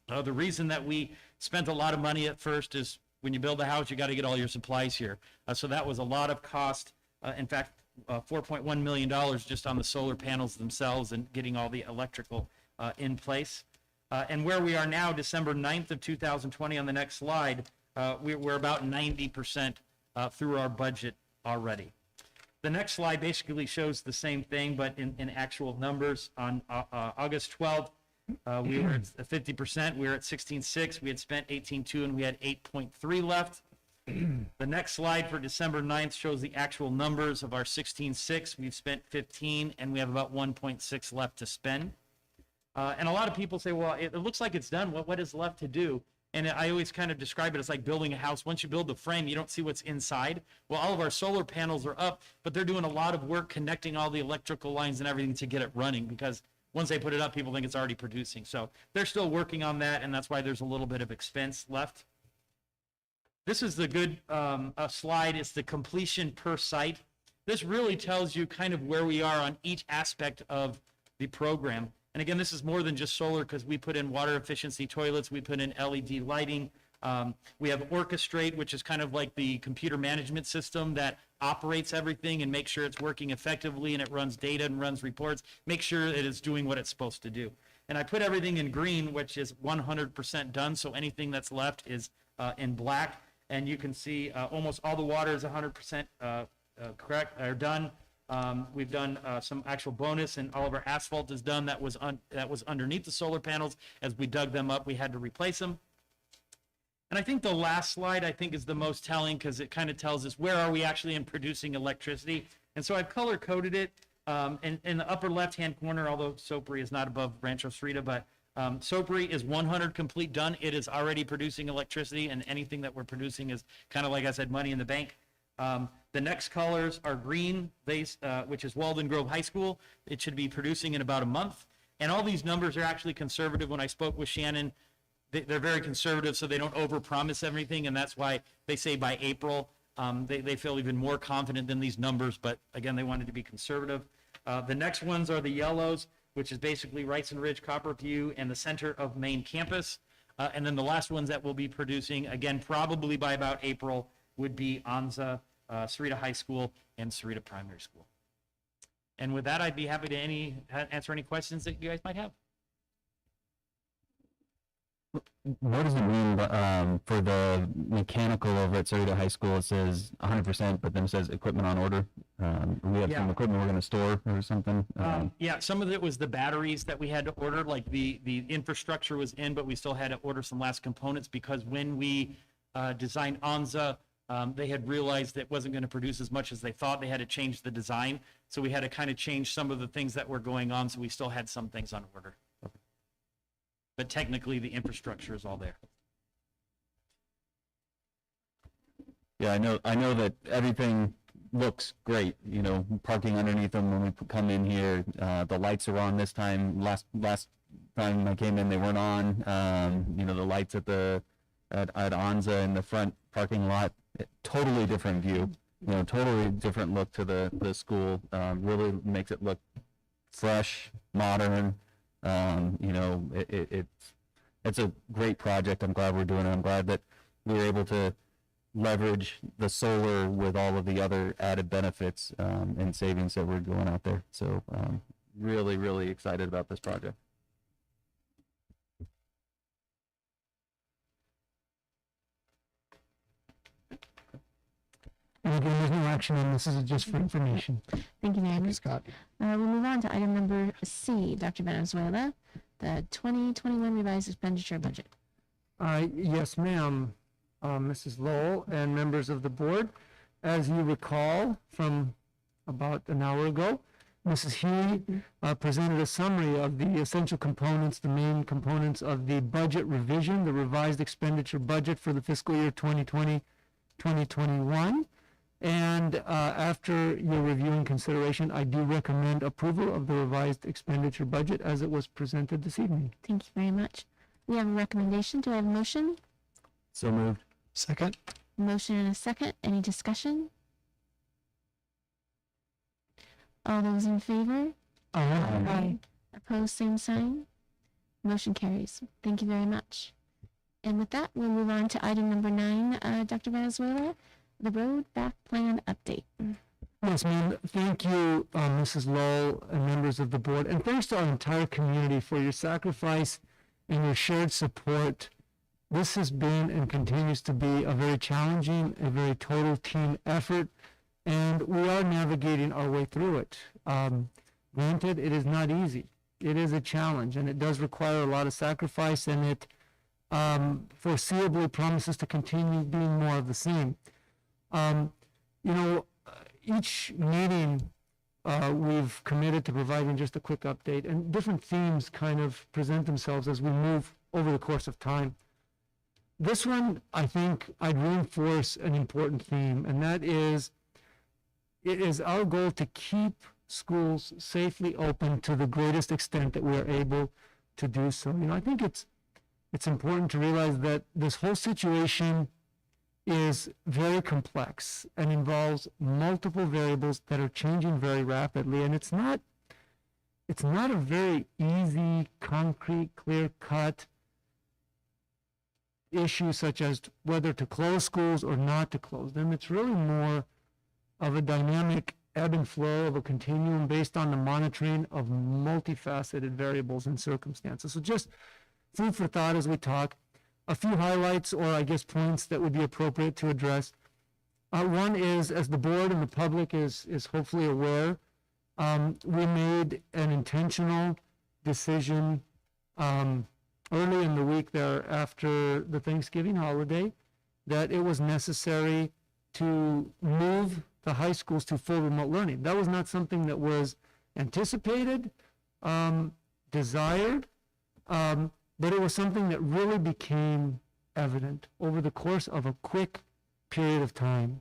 The reason that we spent a lot of money at first is when you build a house, you got to get all your supplies here. So that was a lot of cost. In fact, $4.1 million just on the solar panels themselves and getting all the electrical in place. And where we are now, December 9th of 2020 on the next slide, we're about 90% through our budget already. The next slide basically shows the same thing, but in actual numbers. On August 12th, we were at 50%. We were at 16.6. We had spent 18.2, and we had 8.3 left. The next slide for December 9th shows the actual numbers of our 16.6. We've spent 15, and we have about 1.6 left to spend. And a lot of people say, well, it looks like it's done. What is left to do? And I always kind of describe it as like building a house. Once you build the frame, you don't see what's inside. Well, all of our solar panels are up, but they're doing a lot of work connecting all the electrical lines and everything to get it running, because once they put it up, people think it's already producing. So they're still working on that, and that's why there's a little bit of expense left. This is the good slide. It's the completion per site. This really tells you kind of where we are on each aspect of the program. And again, this is more than just solar, because we put in water efficiency toilets, we put in LED lighting. We have Orchestrate, which is kind of like the computer management system that operates everything and makes sure it's working effectively, and it runs data and runs reports, make sure that it's doing what it's supposed to do. And I put everything in green, which is 100% done, so anything that's left is in black. And you can see almost all the water is 100% correct, or done. We've done some actual bonus, and all of our asphalt is done. That was underneath the solar panels. As we dug them up, we had to replace them. And I think the last slide, I think, is the most telling, because it kind of tells us where are we actually in producing electricity. And so I've color-coded it in the upper left-hand corner, although Sopri is not above Rancho Sahuarita, but Sopri is 100 complete done. It is already producing electricity, and anything that we're producing is kind of, like I said, money in the bank. The next colors are green, which is Walden Grove High School. It should be producing in about a month. And all these numbers are actually conservative. When I spoke with Shannon, they're very conservative, so they don't overpromise everything, and that's why they say by April. They feel even more confident than these numbers, but again, they wanted to be conservative. The next ones are the yellows, which is basically Wrightson Ridge, Copperview, and the center of main campus. And then the last ones that we'll be producing, again, probably by about April, would be Anza, Sahuarita High School, and Sahuarita Primary School. And with that, I'd be happy to answer any questions that you guys might have. What does it mean for the mechanical over at Sahuarita High School? It says 100%, but then it says equipment on order. We have some equipment we're going to store or something. Yeah, some of it was the batteries that we had to order. Like the infrastructure was in, but we still had to order some last components, because when we designed Anza, they had realized it wasn't going to produce as much as they thought. They had to change the design. So we had to kind of change some of the things that were going on. So we still had some things on order. But technically, the infrastructure is all there. Yeah, I know that everything looks great. You know, parking underneath them when we come in here. The lights are on this time. Last time I came in, they weren't on. You know, the lights at Anza in the front parking lot. Totally different view. You know, totally different look to the school. Really makes it look fresh, modern. You know, it's a great project. I'm glad we're doing it. I'm glad that we were able to leverage the solar with all of the other added benefits and savings that we're doing out there. So really, really excited about this project. And again, there's no action on this. This is just for information. Thank you, Mayor. Okay, Scott. We'll move on to item number C, Dr. Venezuela, the 2021 revised expenditure budget. Yes, ma'am, Mrs. Lowell and members of the board. As you recall from about an hour ago, Mrs. Huey presented a summary of the essential components, the main components of the budget revision, the revised expenditure budget for the fiscal year 2020-2021. And after your review and consideration, I do recommend approval of the revised expenditure budget as it was presented this evening. Thank you very much. We have a recommendation. Do I have a motion? So moved. Second? Motion and a second. Any discussion? All those in favor? Aye. Opposed, same sign. Motion carries. Thank you very much. And with that, we'll move on to item number 9, Dr. Valenzuela, the road back plan update. Yes, ma'am. Thank you, Mrs. Lowell and members of the board, and thanks to our entire community for your sacrifice and your shared support. This has been and continues to be a very challenging, a very total team effort, and we are navigating our way through it. Granted, it is not easy. It is a challenge, and it does require a lot of sacrifice, and it foreseeably promises to continue being more of the same. Each meeting, we've committed to providing just a quick update, and different themes kind of present themselves as we move over the course of time. This one, I think I'd reinforce an important theme, and that is, it is our goal to keep schools safely open to the greatest extent that we are able to do so. I think it's important to realize that this whole situation is very complex and involves multiple variables that are changing very rapidly, and it's not a very easy, concrete, clear-cut issue such as whether to close schools or not to close them. It's really more of a dynamic ebb and flow of a continuum based on the monitoring of multifaceted variables and circumstances. So just food for thought as we talk. A few highlights, or I guess points that would be appropriate to address. One is, as the board and the public is hopefully aware, we made an intentional decision early in the week there after the Thanksgiving holiday that it was necessary to move the high schools to full remote learning. That was not something that was anticipated, desired, but it was something that really became evident over the course of a quick period of time.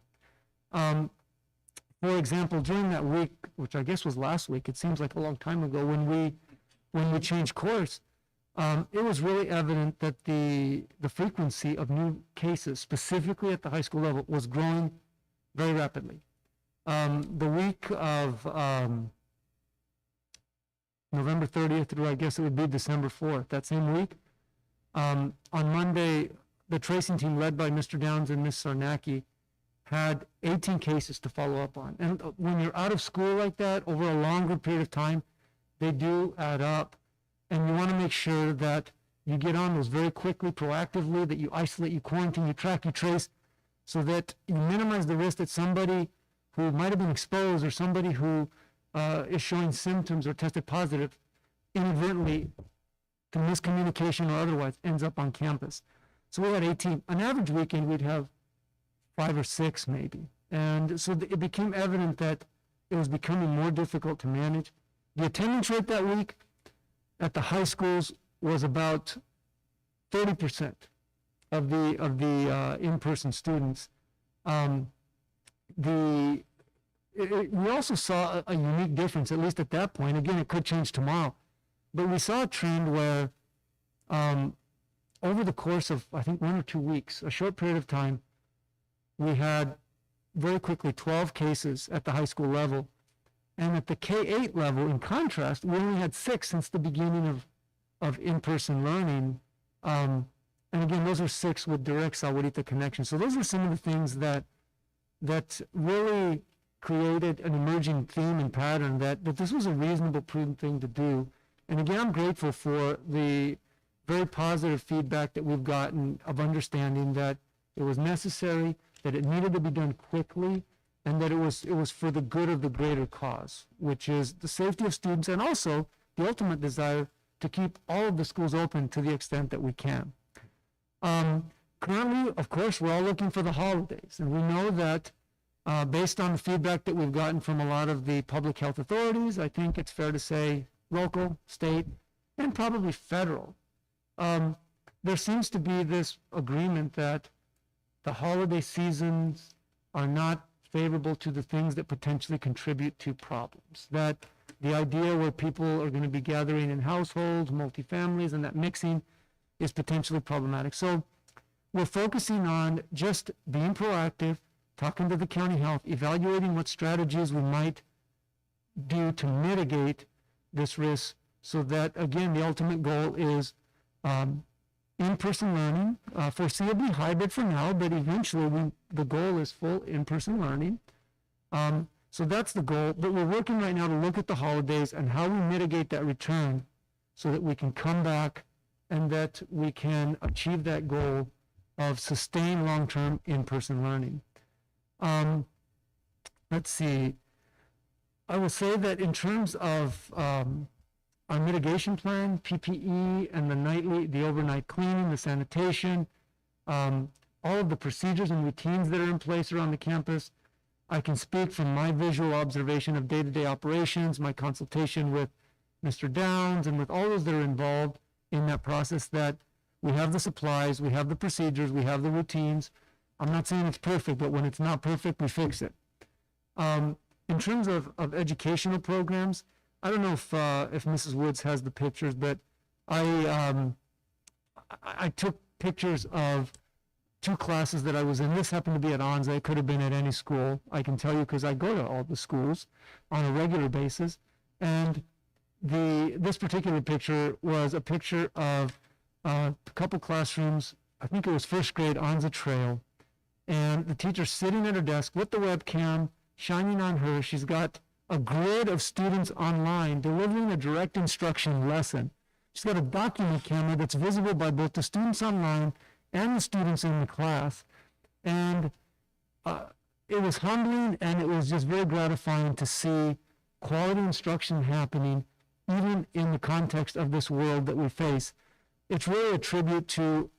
For example, during that week, which I guess was last week, it seems like a long time ago, when we changed course, it was really evident that the frequency of new cases, specifically at the high school level, was growing very rapidly. The week of November 30th through, I guess it would be December 4th, that same week. On Monday, the tracing team led by Mr. Downs and Ms. Sarnacki had 18 cases to follow up on. And when you're out of school like that over a longer period of time, they do add up. And you want to make sure that you get on those very quickly, proactively, that you isolate, you quarantine, you track, you trace, so that you minimize the risk that somebody who might have been exposed or somebody who is showing symptoms or tested positive inadvertently, through miscommunication or otherwise, ends up on campus. So we had 18. An average weekend, we'd have 5 or 6 maybe. And so it became evident that it was becoming more difficult to manage. The attendance rate that week at the high schools was about 30% of the in-person students. We also saw a unique difference, at least at that point. Again, it could change tomorrow. But we saw a trend where over the course of, I think, 1 or 2 weeks, a short period of time, we had very quickly 12 cases at the high school level. And at the K-8 level, in contrast, we only had 6 since the beginning of in-person learning. And again, those are 6 with direct Sahuarita connection. So those are some of the things that really created an emerging theme and pattern that this was a reasonable, prudent thing to do. And again, I'm grateful for the very positive feedback that we've gotten of understanding that it was necessary, that it needed to be done quickly, and that it was for the good of the greater cause, which is the safety of students and also the ultimate desire to keep all of the schools open to the extent that we can. Currently, of course, we're all looking for the holidays, and we know that based on the feedback that we've gotten from a lot of the public health authorities, I think it's fair to say local, state, and probably federal, there seems to be this agreement that the holiday seasons are not favorable to the things that potentially contribute to problems. That the idea where people are going to be gathering in households, multifamilies, and that mixing is potentially problematic. So we're focusing on just being proactive, talking to the county health, evaluating what strategies we might do to mitigate this risk so that, again, the ultimate goal is in-person learning, foreseeably hybrid for now, but eventually the goal is full in-person learning. So that's the goal, but we're working right now to look at the holidays and how we mitigate that return so that we can come back and that we can achieve that goal of sustained long-term in-person learning. Let's see. I will say that in terms of our mitigation plan, PPE, and the overnight cleaning, the sanitation, all of the procedures and routines that are in place around the campus, I can speak from my visual observation of day-to-day operations, my consultation with Mr. Downs, and with all those that are involved in that process, that we have the supplies, we have the procedures, we have the routines. I'm not saying it's perfect, but when it's not perfect, we fix it. In terms of educational programs, I don't know if Mrs. Woods has the pictures, but I took pictures of 2 classes that I was in. This happened to be at Anza. It could have been at any school. I can tell you because I go to all the schools on a regular basis. And this particular picture was a picture of a couple classrooms. I think it was first grade, Anza Trail. And the teacher sitting at her desk with the webcam shining on her. She's got a grid of students online delivering a direct instruction lesson. She's got a document camera that's visible by both the students online and the students in the class. And it was humbling, and it was just very gratifying to see quality instruction happening even in the context of this world that we face. It's really a tribute to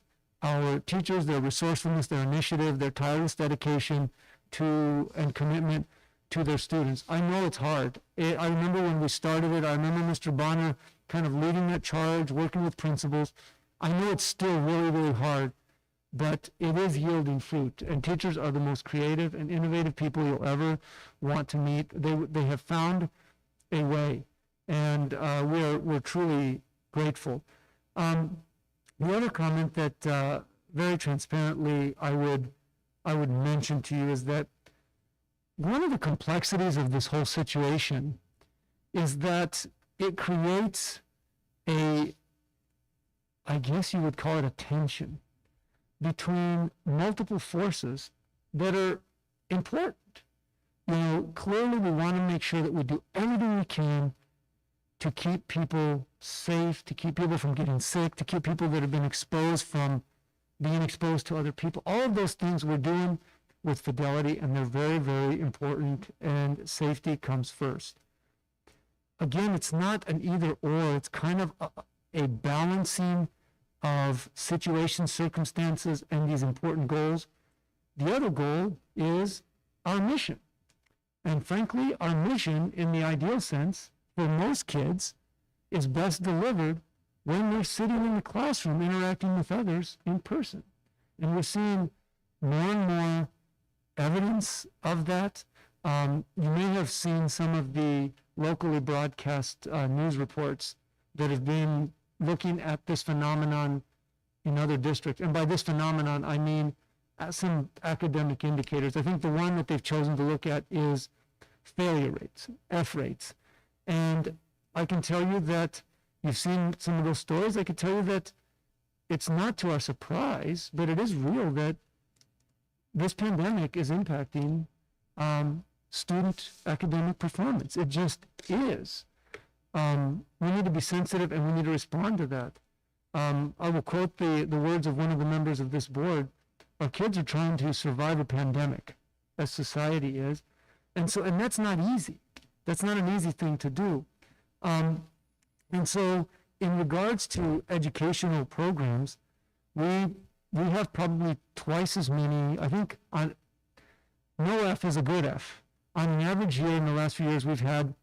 our teachers, their resourcefulness, their initiative, their tireless dedication and commitment to their students. I know it's hard. I remember when we started it, I remember Mr. Bonner kind of leading that charge, working with principals. I know it's still really, really hard, but it is yielding fruit. And teachers are the most creative and innovative people you'll ever want to meet. They have found a way, and we're truly grateful. The other comment that very transparently I would mention to you is that one of the complexities of this whole situation is that it creates I guess you would call it a tension between multiple forces that are important. Clearly we want to make sure that we do everything we can to keep people safe, to keep people from getting sick, to keep people that have been exposed from being exposed to other people. All of those things we're doing with fidelity, and they're very, very important, and safety comes first. Again, it's not an either or, it's kind of a balancing of situations, circumstances, and these important goals. The other goal is our mission. And frankly, our mission, in the ideal sense, for most kids, is best delivered when they're sitting in the classroom interacting with others in person. And we're seeing more and more evidence of that. You may have seen some of the locally broadcast news reports that have been looking at this phenomenon in other districts. And by this phenomenon, I mean some academic indicators. I think the one that they've chosen to look at is failure rates, F rates. And I can tell you that you've seen some of those stories. I can tell you that it's not to our surprise, but it is real that this pandemic is impacting student academic performance. It just is. We need to be sensitive, and we need to respond to that. I will quote the words of one of the members of this board. Our kids are trying to survive a pandemic, as society is. And that's not easy. That's not an easy thing to do. And so in regards to educational programs, we have probably twice as many. I think no F is a good F. On an average year in the last few years, we've had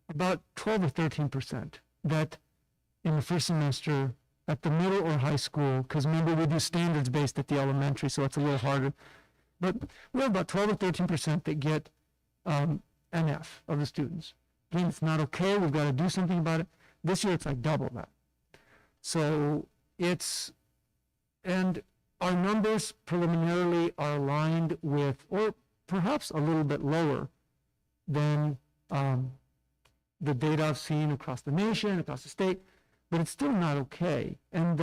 about 12 or 13% that in the first semester at the middle or high school, because remember we do standards based at the elementary, so it's a little harder. But we have about 12 or 13% that get an F of the students. Again, it's not okay. We've got to do something about it. This year, it's like double that. So and our numbers preliminarily are aligned with, or perhaps a little bit lower than the data I've seen across the nation, across the state, but it's still not okay. And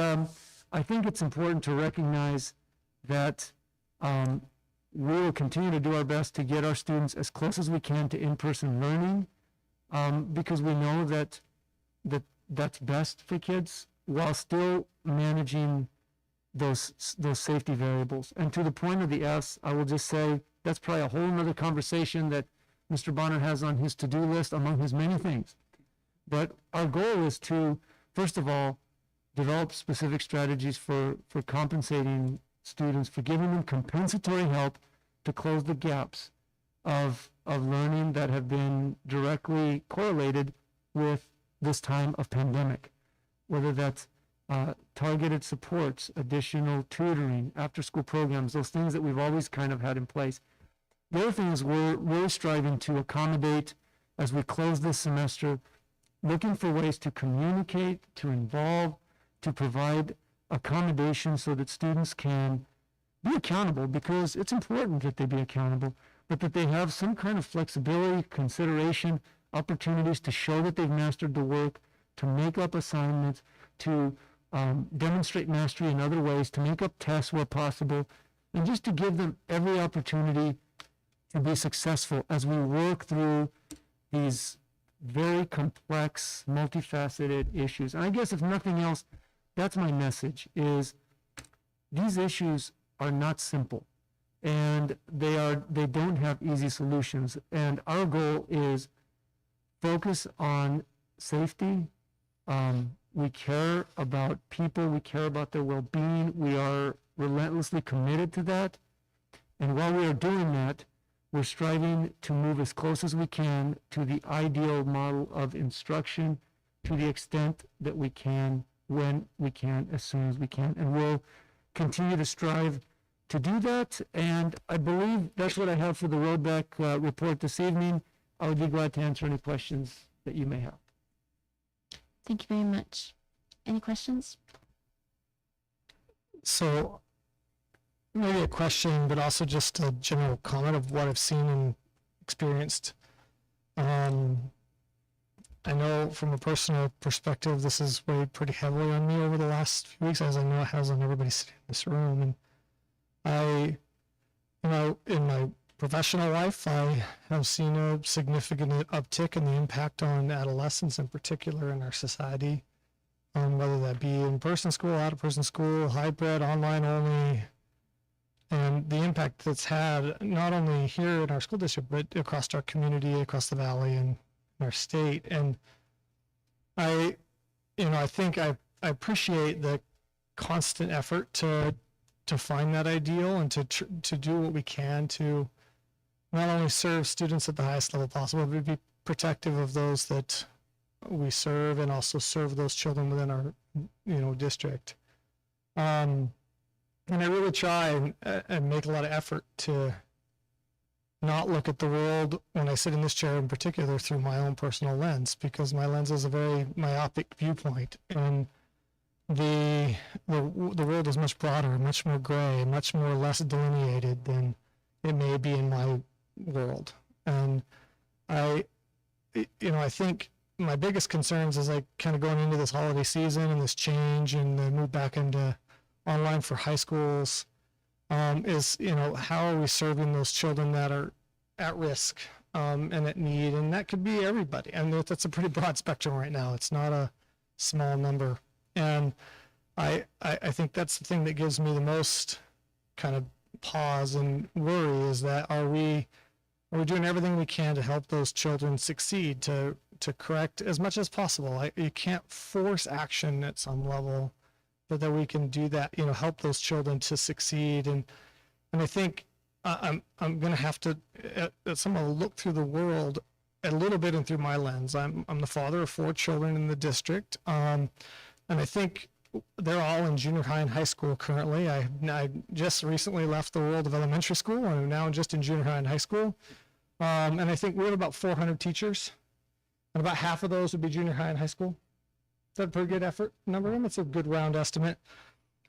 I think it's important to recognize that we will continue to do our best to get our students as close as we can to in-person learning, because we know that that's best for kids while still managing those safety variables. And to the point of the S, I will just say that's probably a whole nother conversation that Mr. Bonner has on his to-do list among his many things. But our goal is to, first of all, develop specific strategies for compensating students, for giving them compensatory help to close the gaps of learning that have been directly correlated with this time of pandemic, whether that's targeted supports, additional tutoring, after-school programs, those things that we've always kind of had in place. The other thing is we're striving to accommodate, as we close this semester, looking for ways to communicate, to involve, to provide accommodation so that students can be accountable, because it's important that they be accountable, but that they have some kind of flexibility, consideration, opportunities to show that they've mastered the work, to make up assignments, to demonstrate mastery in other ways, to make up tests where possible, and just to give them every opportunity to be successful as we work through these very complex, multifaceted issues. And I guess if nothing else, that's my message, is these issues are not simple, and they don't have easy solutions. And our goal is focus on safety. We care about people, we care about their well-being, we are relentlessly committed to that. And while we are doing that, we're striving to move as close as we can to the ideal model of instruction to the extent that we can, when we can, as soon as we can. And we'll continue to strive to do that. And I believe that's what I have for the rollback report this evening. I would be glad to answer any questions that you may have. Thank you very much. Any questions? So maybe a question, but also just a general comment of what I've seen and experienced. I know from a personal perspective, this has weighed pretty heavily on me over the last few weeks, as I know it has on everybody sitting in this room. And I, in my professional life, I have seen a significant uptick in the impact on adolescents in particular in our society, whether that be in-person school, out-of-person school, hybrid, online only, and the impact that's had not only here in our school district, but across our community, across the valley, and in our state. And I think I appreciate the constant effort to find that ideal and to do what we can to not only serve students at the highest level possible, but be protective of those that we serve and also serve those children within our, district. And I really try and make a lot of effort to not look at the world when I sit in this chair in particular through my own personal lens, because my lens is a very myopic viewpoint, and the world is much broader, much more gray, much more less delineated than it may be in my world. And I think my biggest concerns is kind of going into this holiday season and this change and the move back into online for high schools, is, how are we serving those children that are at risk and at need? And that could be everybody. And that's a pretty broad spectrum right now. It's not a small number. And I think that's the thing that gives me the most kind of pause and worry, is that are we doing everything we can to help those children succeed, to correct as much as possible? You can't force action at some level, but that we can do that, help those children to succeed. And I think I'm going to have to at some level look through the world a little bit and through my lens. I'm the father of 4 children in the district, and I think they're all in junior high and high school currently. I just recently left the world of elementary school, and I'm now just in junior high and high school. And I think we have about 400 teachers, and about half of those would be junior high and high school. Is that a pretty good effort number? It's a good round estimate.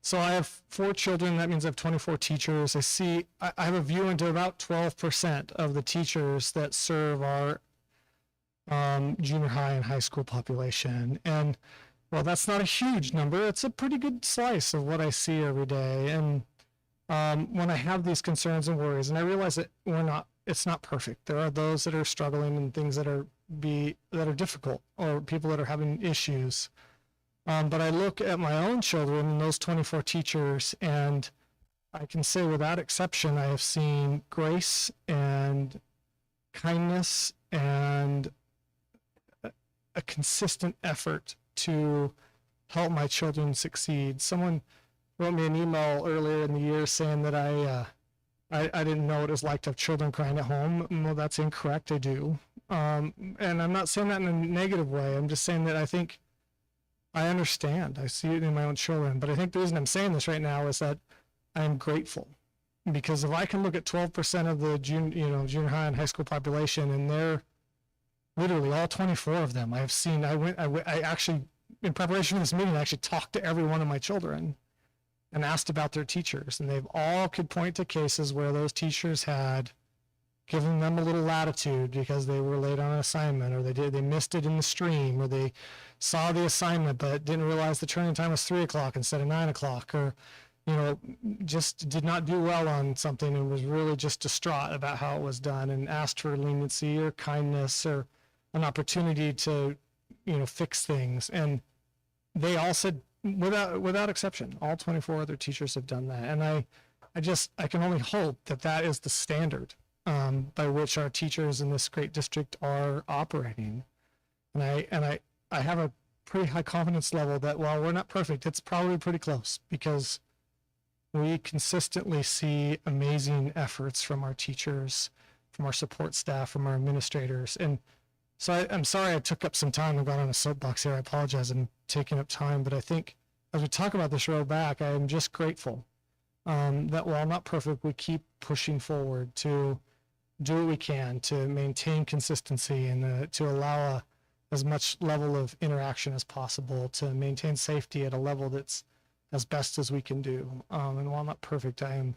So I have 4 children. That means I have 24 teachers. I have a view into about 12% of the teachers that serve our junior high and high school population. And well, that's not a huge number. It's a pretty good slice of what I see every day. And when I have these concerns and worries, and I realize that it's not perfect. There are those that are struggling and things that are difficult, or people that are having issues. But I look at my own children and those 24 teachers, and I can say without exception, I have seen grace and kindness and a consistent effort to help my children succeed. Someone wrote me an email earlier in the year saying that I didn't know what it was like to have children crying at home. Well, that's incorrect. I do. And I'm not saying that in a negative way. I'm just saying that I think I understand. I see it in my own children. But I think the reason I'm saying this right now is that I'm grateful. Because if I can look at 12% of the junior high and high school population, and they're literally all 24 of them, I have seen, I actually, in preparation for this meeting, I actually talked to every one of my children and asked about their teachers. And they've all could point to cases where those teachers had given them a little latitude because they were late on an assignment, or they missed it in the stream, or they saw the assignment but didn't realize the turning time was 3 o'clock instead of 9 o'clock, or just did not do well on something and was really just distraught about how it was done, and asked for leniency or kindness or an opportunity to fix things. And they all said, without exception, all 24 other teachers have done that. And I can only hope that is the standard by which our teachers in this great district are operating. And I have a pretty high confidence level that while we're not perfect, it's probably pretty close, because we consistently see amazing efforts from our teachers, from our support staff, from our administrators. And so I'm sorry I took up some time and got on a soapbox here. I apologize. I'm taking up time, but I think as we talk about this road back, I am just grateful that while not perfect, we keep pushing forward to do what we can to maintain consistency and to allow as much level of interaction as possible, to maintain safety at a level that's as best as we can do. And while not perfect, I am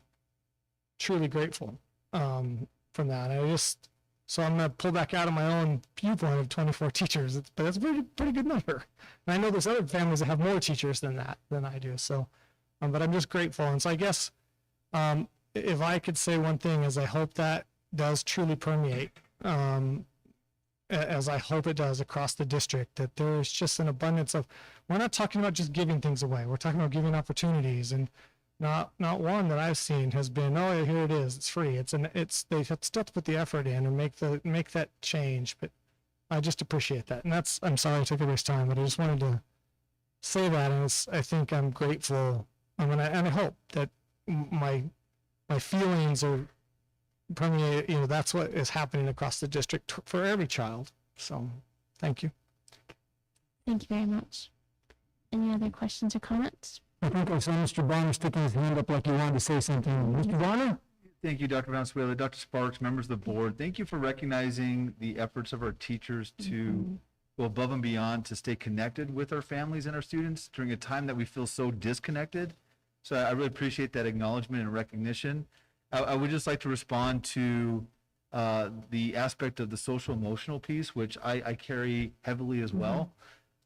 truly grateful from that. So I'm going to pull back out of my own viewpoint of 24 teachers, but that's a pretty good number. And I know there's other families that have more teachers than I do. So, but I'm just grateful. And so I guess if I could say one thing, is I hope that does truly permeate, as I hope it does across the district, that there's just an abundance of, we're not talking about just giving things away. We're talking about giving opportunities, and not one that I've seen has been, oh, here it is, it's free. They have still to put the effort in and make that change. But I just appreciate that. And I'm sorry I took everybody's time, but I just wanted to say that. And I think I'm grateful. And I hope that my feelings are permeate, that's what is happening across the district for every child. So thank you. Thank you very much. Any other questions or comments? I think I saw Mr. Bonner sticking his hand up like he wanted to say something. Mr. Bonner? Thank you, Dr. Valenzuela, Dr. Sparks, members of the board. Thank you for recognizing the efforts of our teachers to go above and beyond to stay connected with our families and our students during a time that we feel so disconnected. So I really appreciate that acknowledgement and recognition. I would just like to respond to the aspect of the social emotional piece, which I carry heavily as well,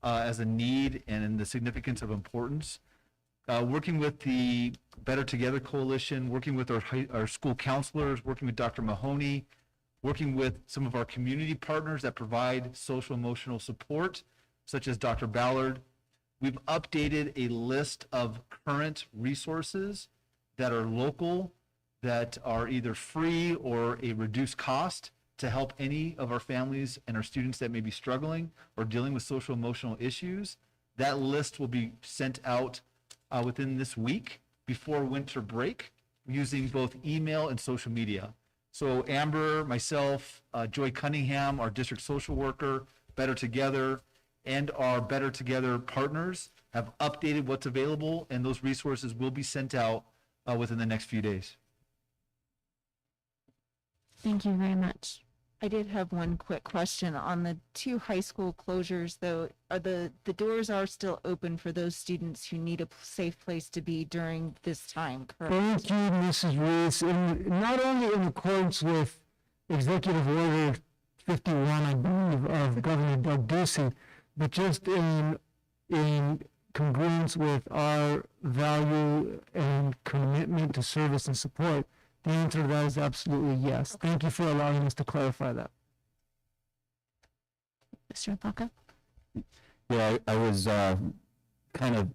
as a need and in the significance of importance. Working with the Better Together Coalition, working with our school counselors, working with Dr. Mahoney, working with some of our community partners that provide social emotional support, such as Dr. Ballard. We've updated a list of current resources that are local, that are either free or a reduced cost to help any of our families and our students that may be struggling or dealing with social emotional issues. That list will be sent out within this week before winter break, using both email and social media. So Amber, myself, Joy Cunningham, our district social worker, Better Together, and our Better Together partners have updated what's available, and those resources will be sent out within the next few days. Thank you very much. I did have one quick question on the 2 high school closures, though. Are the doors are still open for those students who need a safe place to be during this time, correct? Thank you, Mrs. Reese. Not only in accordance with Executive Order 51, I believe, of Governor Doug Ducey, but just in congruence with our value and commitment to service and support. The answer to that is absolutely yes. Thank you for allowing us to clarify that. Mr. Apaka? Yeah, I was kind of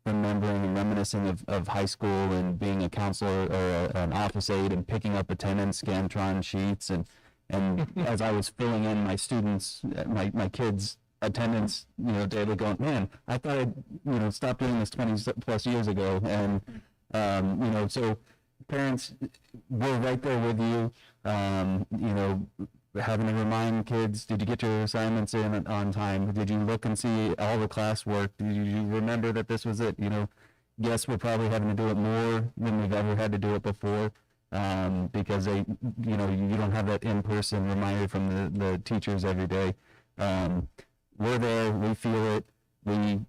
remembering and reminiscing of high school and being a counselor or an office aide and picking up attendance Scantron sheets and as I was filling in my students, my kids' attendance, daily, going, man, I thought I'd stopped doing this 20 plus years ago, and so parents, we're right there with you. Having to remind kids, did you get your assignments in on time? Did you look and see all the classwork? Did you remember that this was it? Yes, we're probably having to do it more than we've ever had to do it before, because you don't have that in-person reminder from the teachers every day. We're there, we feel it, we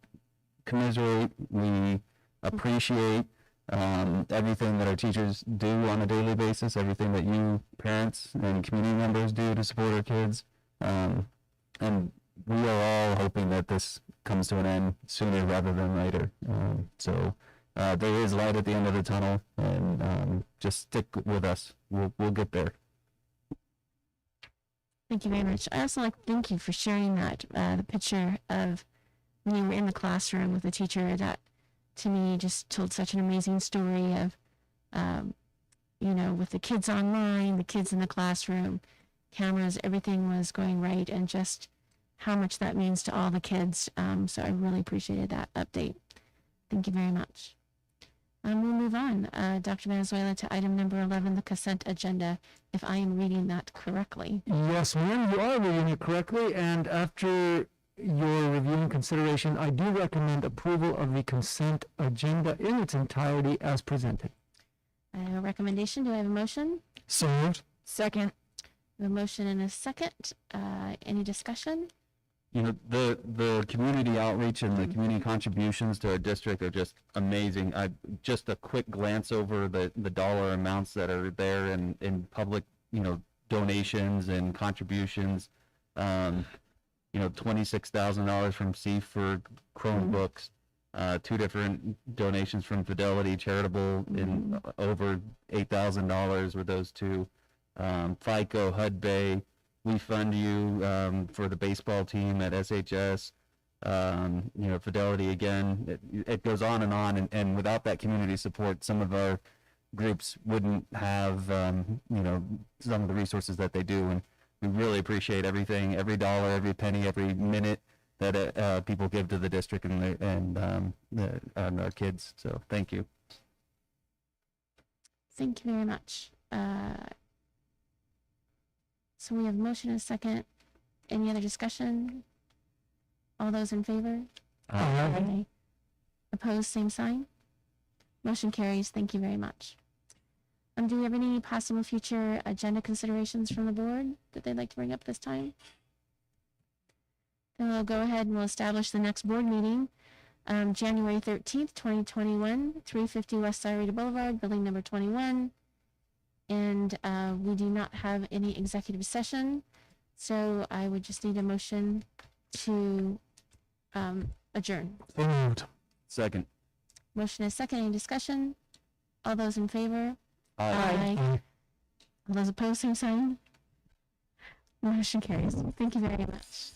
commiserate, we appreciate everything that our teachers do on a daily basis, everything that you parents and community members do to support our kids. And we are all hoping that this comes to an end sooner rather than later. So there is light at the end of the tunnel, and just stick with us. We'll get there. Thank you very much. I also like to thank you for sharing that, the picture of when you were in the classroom with the teacher. That, to me, just told such an amazing story of, with the kids online, the kids in the classroom, cameras, everything was going right, and just how much that means to all the kids. So I really appreciated that update. Thank you very much. We'll move on, Dr. Venezuela, to item number 11, the consent agenda, if I am reading that correctly. Yes, ma'am, you are reading it correctly, and after your review and consideration, I do recommend approval of the consent agenda in its entirety as presented. I have a recommendation. Do I have a motion? So moved. Second. A motion and a second. Any discussion? The community outreach and the community contributions to our district are just amazing. Just a quick glance over the dollar amounts that are there in public, donations and contributions. $26,000 from CEF for Chromebooks, 2 different donations from Fidelity Charitable in over $8,000 with those 2. FICO, HUD Bay, we fund you for the baseball team at SHS. Fidelity again. It goes on, and without that community support, some of our groups wouldn't have some of the resources that they do. And we really appreciate everything, every dollar, every penny, every minute that people give to the district and our kids. So thank you. Thank you very much. So we have motion and a second. Any other discussion? All those in favor? Aye. Opposed, same sign. Motion carries. Thank you very much. Do we have any possible future agenda considerations from the board that they'd like to bring up this time? Then we'll go ahead and we'll establish the next board meeting, January 13th, 2021, 350 West Sahuarita Boulevard, building number 21. And we do not have any executive session, so I would just need a motion to adjourn. So moved. Second. Motion is second. Any discussion? All those in favor? Aye. Aye. All those opposed, same sign. Motion carries. Thank you very much.